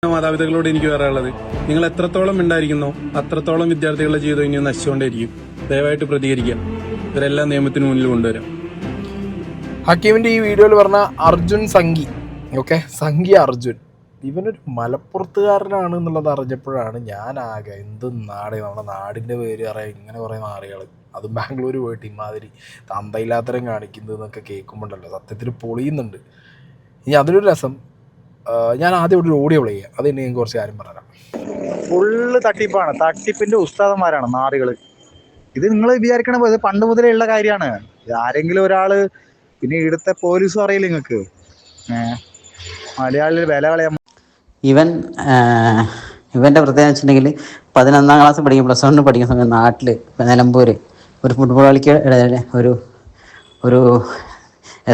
മാതാപിതാക്കളോട് എനിക്ക് പറയാനുള്ളത്, നിങ്ങൾ എത്രത്തോളം ഉണ്ടായിരിക്കുന്നോ അത്രത്തോളം വിദ്യാർത്ഥികളുടെ ജീവിതം ഇനി നശിച്ചുകൊണ്ടേയിരിക്കും. ദയവായിട്ട് പ്രതികരിക്കുക. ഇവരെല്ലാം നിയമത്തിന് മുന്നിൽ കൊണ്ടുവരാം. ഹക്കീമിൻ്റെ ഈ വീഡിയോയിൽ പറഞ്ഞ അർജുൻ സംഗി, ഓക്കെ, സംഗി അർജുൻ, ഇവനൊരു മലപ്പുറത്തുകാരനാണ് എന്നുള്ളത് അറിഞ്ഞപ്പോഴാണ് ഞാൻ ആകെ എന്ത് നാട്, നമ്മുടെ നാടിൻ്റെ പേര് അറിയാം ഇങ്ങനെ കുറേ നാടുകൾ, അതും ബാംഗ്ലൂർ പോയിട്ട് ഇമാതിരി തന്തയില്ലാത്തരം കാണിക്കുന്നതെന്നൊക്കെ കേൾക്കുമ്പോണ്ടല്ലോ സത്യത്തിൽ പൊളിയുന്നുണ്ട്. ഇനി അതിലൊരു രസം, ഞാൻ ആദ്യം ഒരു ഓഡിയോ പ്ലേ ചെയ്യാം, അത് തന്നെ ഞാൻ കുറച്ച് കാര്യം പറയാം. ഫുള്ള് തട്ടിപ്പാണ്, തട്ടിപ്പിന്റെ ഉസ്താദന്മാരാണ് നാടുകൾ. ഇത് നിങ്ങൾ വിചാരിക്കണ പോലെ പണ്ട് മുതലേ ഉള്ള കാര്യമാണ്. ആരെങ്കിലും ഒരാള്, പിന്നെ ഇവിടുത്തെ പോലീസും അറിയില്ല നിങ്ങൾക്ക്, മലയാളികൾ വില കളയാൻ. ഇവന്റെ പ്രത്യേകത വെച്ചിട്ടുണ്ടെങ്കിൽ 11ാം ക്ലാസ് പഠിക്കും, +1 പഠിക്കുന്ന സമയം നാട്ടിൽ നിലമ്പൂർ ഒരു ഫുട്ബോൾ കളിക്കിടെ ഒരു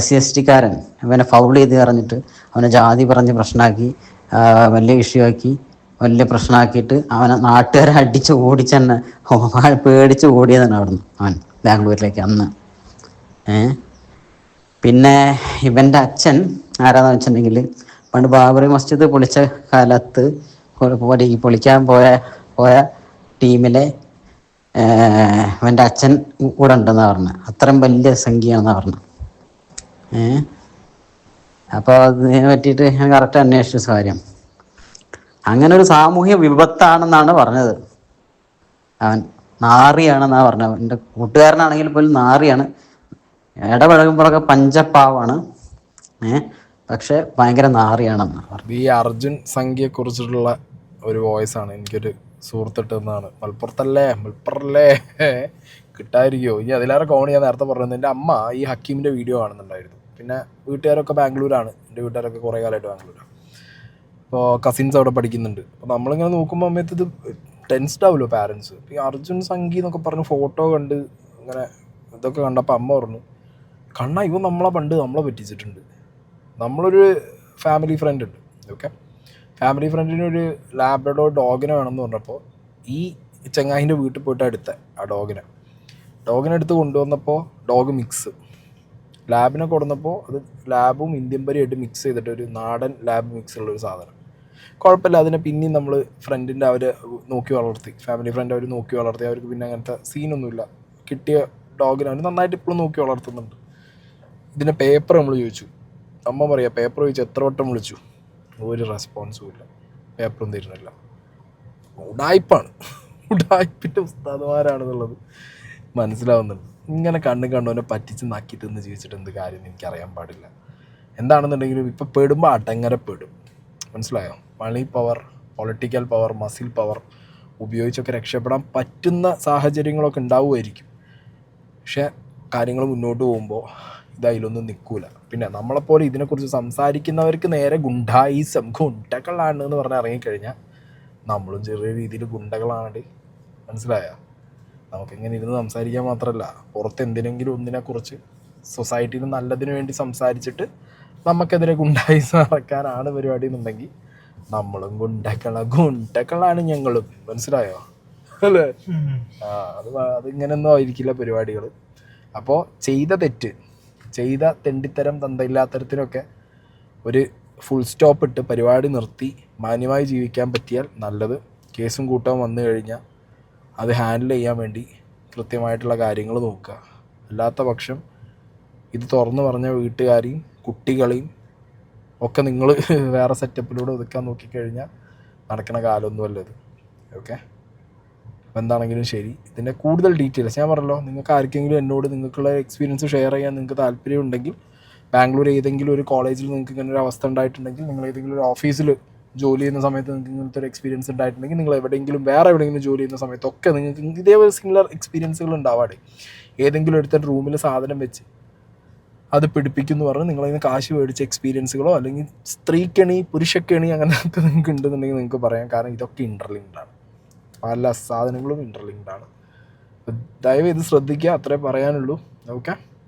SC/ST-കാരൻ അവനെ ഫൗൾ ചെയ്ത് പറഞ്ഞിട്ട് അവനെ ജാതി പറഞ്ഞ് പ്രശ്നമാക്കി, വലിയ ഇഷ്യൂ ആക്കി, വലിയ പ്രശ്നമാക്കിയിട്ട് അവനെ നാട്ടുകാരെ അടിച്ച് ഓടിച്ചെന്നെ, പേടിച്ച് ഓടിയതാണ് അവിടുന്ന് അവൻ ബാംഗ്ലൂരിലേക്ക് അന്ന്. പിന്നെ ഇവൻ്റെ അച്ഛൻ ആരാന്ന് വെച്ചിട്ടുണ്ടെങ്കിൽ പണ്ട് ബാബറി മസ്ജിദ് പൊളിച്ച കാലത്ത് പൊളിക്കാൻ പോയ ടീമിലെ ഇവൻ്റെ അച്ഛൻ കൂടെ ഉണ്ടെന്നാണ് പറഞ്ഞത്. അത്രയും വലിയ സംഖ്യയാണെന്നാണ് പറഞ്ഞത്. അപ്പോൾ അതിനെ പറ്റിയിട്ട് ഞാൻ കറക്റ്റ് അന്വേഷിച്ച കാര്യം. അങ്ങനെ ഒരു സാമൂഹ്യ വിപത്താണെന്നാണ് പറഞ്ഞത്. അവൻ നാറിയാണെന്നാണ് പറഞ്ഞത്. എൻ്റെ കൂട്ടുകാരനാണെങ്കിൽ പോലും നാറിയാണ്, ഇടപഴകുമ്പോഴൊക്കെ പഞ്ചപ്പാവാണ്, പക്ഷെ ഭയങ്കര നാറിയാണെന്ന് പറഞ്ഞു. ഈ അർജുൻ സംഖ്യയെക്കുറിച്ചിട്ടുള്ള ഒരു വോയിസ് ആണ് എനിക്കൊരു സുഹൃത്തിട്ടെന്നാണ്. മലപ്പുറത്തല്ലേ കിട്ടാതിരിക്കുമോ? ഇനി അതിലേറെ കോണി ഞാൻ നേരത്തെ പറഞ്ഞത്, എൻ്റെ അമ്മ ഈ ഹക്കീമിൻ്റെ വീഡിയോ കാണുന്നുണ്ടായിരുന്നു. പിന്നെ വീട്ടുകാരൊക്കെ ബാംഗ്ലൂരാണ്, എൻ്റെ വീട്ടുകാരൊക്കെ കുറേ കാലമായിട്ട് ബാംഗ്ലൂരാണ്. അപ്പോൾ കസിൻസ് അവിടെ പഠിക്കുന്നുണ്ട്. അപ്പോൾ നമ്മളിങ്ങനെ നോക്കുമ്പോൾ സമയത്ത് ഇത് ടെൻസ്ഡ് ആവുമല്ലോ പാരൻസ്. ഈ അർജുൻ സംഗി എന്നൊക്കെ പറഞ്ഞ് ഫോട്ടോ കണ്ട് ഇങ്ങനെ ഇതൊക്കെ കണ്ടപ്പോൾ അമ്മ പറഞ്ഞു, ഇവൻ നമ്മളെ പറ്റിച്ചിട്ടുണ്ട്. നമ്മളൊരു ഫാമിലി ഫ്രണ്ട് ഉണ്ട്, ഓക്കെ, ഫാമിലി ഫ്രണ്ടിനൊരു ലാബ്രഡോർ ഡോഗിനെ വേണമെന്ന് പറഞ്ഞപ്പോൾ ഈ ചങ്ങായിൻ്റെ വീട്ടിൽ പോയിട്ട് എടുത്ത ആ ഡോഗിനെടുത്ത് കൊണ്ടുവന്നപ്പോൾ ഡോഗ് മിക്സ്, ലാബിനെ കൊടുന്നപ്പോൾ അത് ലാബും ഇന്ത്യൻ പരിയായിട്ട് മിക്സ് ചെയ്തിട്ട് ഒരു നാടൻ ലാബ് മിക്സ് ഉള്ളൊരു സാധനം. കുഴപ്പമില്ല, അതിനെ പിന്നെയും നമ്മൾ ഫ്രണ്ടിൻ്റെ അവർ നോക്കി വളർത്തി, ഫാമിലി ഫ്രണ്ട് അവർ നോക്കി വളർത്തി. അവർക്ക് പിന്നെ അങ്ങനത്തെ സീനൊന്നുമില്ല. കിട്ടിയ ഡോഗിനെ അവർ നന്നായിട്ട് ഇപ്പോഴും നോക്കി വളർത്തുന്നുണ്ട്. ഇതിൻ്റെ പേപ്പർ നമ്മൾ ചോദിച്ചു, അമ്മ പറയാം പേപ്പർ ചോദിച്ചു എത്ര വട്ടം വിളിച്ചു, ഒരു റെസ്പോൺസും ഇല്ല, പേപ്പറും തരുന്നില്ല. ഉടായ്പാണ്, ഉടായ്പിൻ്റെ ഉസ്താദുമാരാണെന്നുള്ളത് മനസ്സിലാവുന്നുണ്ട്. ഇങ്ങനെ കണ്ടുവനെ പറ്റിച്ച് നക്കി തിന്ന് ജീവിച്ചിട്ട് എന്ത് കാര്യം എനിക്കറിയാൻ പാടില്ല. എന്താണെന്നുണ്ടെങ്കിലും ഇപ്പം പെടുമ്പോൾ അടങ്ങര പെടും, മനസ്സിലായോ? Money power, political power, muscle power ഉപയോഗിച്ചൊക്കെ രക്ഷപ്പെടാൻ പറ്റുന്ന സാഹചര്യങ്ങളൊക്കെ ഉണ്ടാവുമായിരിക്കും. പക്ഷേ കാര്യങ്ങൾ മുന്നോട്ട് പോകുമ്പോൾ ഇതതിലൊന്നും നിൽക്കൂല. പിന്നെ നമ്മളെപ്പോലെ ഇതിനെക്കുറിച്ച് സംസാരിക്കുന്നവർക്ക് നേരെ ഗുണ്ടായിസം, ഗുണ്ടകളാണ് എന്ന് പറഞ്ഞ് ഇറങ്ങിക്കഴിഞ്ഞാൽ നമ്മളും ചെറിയ രീതിയിൽ ഗുണ്ടകളാണ്. മനസ്സിലായോ? നമുക്കിങ്ങനെ ഇരുന്ന് സംസാരിക്കാൻ മാത്രമല്ല, പുറത്ത് എന്തിനെങ്കിലും ഒന്നിനെക്കുറിച്ച് സൊസൈറ്റിയിൽ നല്ലതിന് വേണ്ടി സംസാരിച്ചിട്ട് നമുക്കെതിരെ ഗുണ്ടായിസം ഇറക്കാനാണ് പരിപാടി എന്നുണ്ടെങ്കിൽ നമ്മളും ഗുണ്ടകളാണ് ഞങ്ങളും. മനസ്സിലായോ അല്ലേ? അതിങ്ങനെയൊന്നും ആയിരിക്കില്ല പരിപാടികൾ. അപ്പോൾ ചെയ്ത തെറ്റ്, ചെയ്ത തെണ്ടിത്തരം, തന്തയില്ലാത്തരത്തിനൊക്കെ ഒരു ഫുൾ സ്റ്റോപ്പ് ഇട്ട് പരിപാടി നിർത്തി മാന്യമായി ജീവിക്കാൻ പറ്റിയാൽ നല്ലത്. കേസും കൂട്ടവും വന്നു കഴിഞ്ഞാൽ അത് ഹാൻഡിൽ ചെയ്യാൻ വേണ്ടി കൃത്യമായിട്ടുള്ള കാര്യങ്ങൾ നോക്കുക. അല്ലാത്ത പക്ഷം ഇത് തുറന്നു പറഞ്ഞ വീട്ടുകാരെയും കുട്ടികളെയും ഒക്കെ നിങ്ങൾ വേറെ സെറ്റപ്പിലൂടെ ഒതുക്കാൻ നോക്കിക്കഴിഞ്ഞാൽ നടക്കുന്ന കാലമൊന്നുമല്ല ഇത്. ഓക്കെ, അപ്പോൾ എന്താണെങ്കിലും ശരി, ഇതിൻ്റെ കൂടുതൽ ഡീറ്റെയിൽസ് ഞാൻ പറഞ്ഞല്ലോ. നിങ്ങൾക്ക് ആർക്കെങ്കിലും എന്നോട് നിങ്ങൾക്കുള്ള എക്സ്പീരിയൻസ് ഷെയർ ചെയ്യാൻ നിങ്ങൾക്ക് താല്പര്യമുണ്ടെങ്കിൽ, ബാംഗ്ലൂർ ഏതെങ്കിലും ഒരു കോളേജിൽ നിങ്ങൾക്ക് ഇങ്ങനെ ഒരു അവസ്ഥ ഉണ്ടായിട്ടുണ്ടെങ്കിൽ, നിങ്ങൾ ഏതെങ്കിലും ഒരു ഓഫീസിൽ ജോലി ചെയ്യുന്ന സമയത്ത് നിങ്ങൾക്ക് ഇങ്ങനത്തെ ഒരു എക്സ്പീരിയൻസ് ഉണ്ടായിട്ടുണ്ടെങ്കിൽ, നിങ്ങൾ എവിടെയെങ്കിലും വേറെ എവിടെയെങ്കിലും ജോലി ചെയ്യുന്ന സമയത്തൊക്കെ നിങ്ങൾക്ക് ഇതേപോലെ സിമിലർ എക്സ്പീരിയൻസുകൾ ഉണ്ടാവാടെ. ഏതെങ്കിലും എടുത്ത റൂമിൽ സാധനം വെച്ച് അത് പിടിപ്പിക്കുമെന്ന് പറഞ്ഞ് നിങ്ങളതിന് കാശ് മേടിച്ച എക്സ്പീരിയൻസുകളോ അല്ലെങ്കിൽ സ്ത്രീക്കണി, പുരുഷക്കണി അങ്ങനെയൊക്കെ നിങ്ങൾക്ക് ഉണ്ടെന്നുണ്ടെങ്കിൽ നിങ്ങൾക്ക് പറയാം. കാരണം ഇതൊക്കെ ഇൻ്റർലിങ്ക്ഡാണ്, പല സാധനങ്ങളും ഇൻ്റർലിങ്ക്ഡാണ്. ദയവ് ഇത് ശ്രദ്ധിക്കുക, അത്രേ പറയാനുള്ളൂ. ഓക്കെ.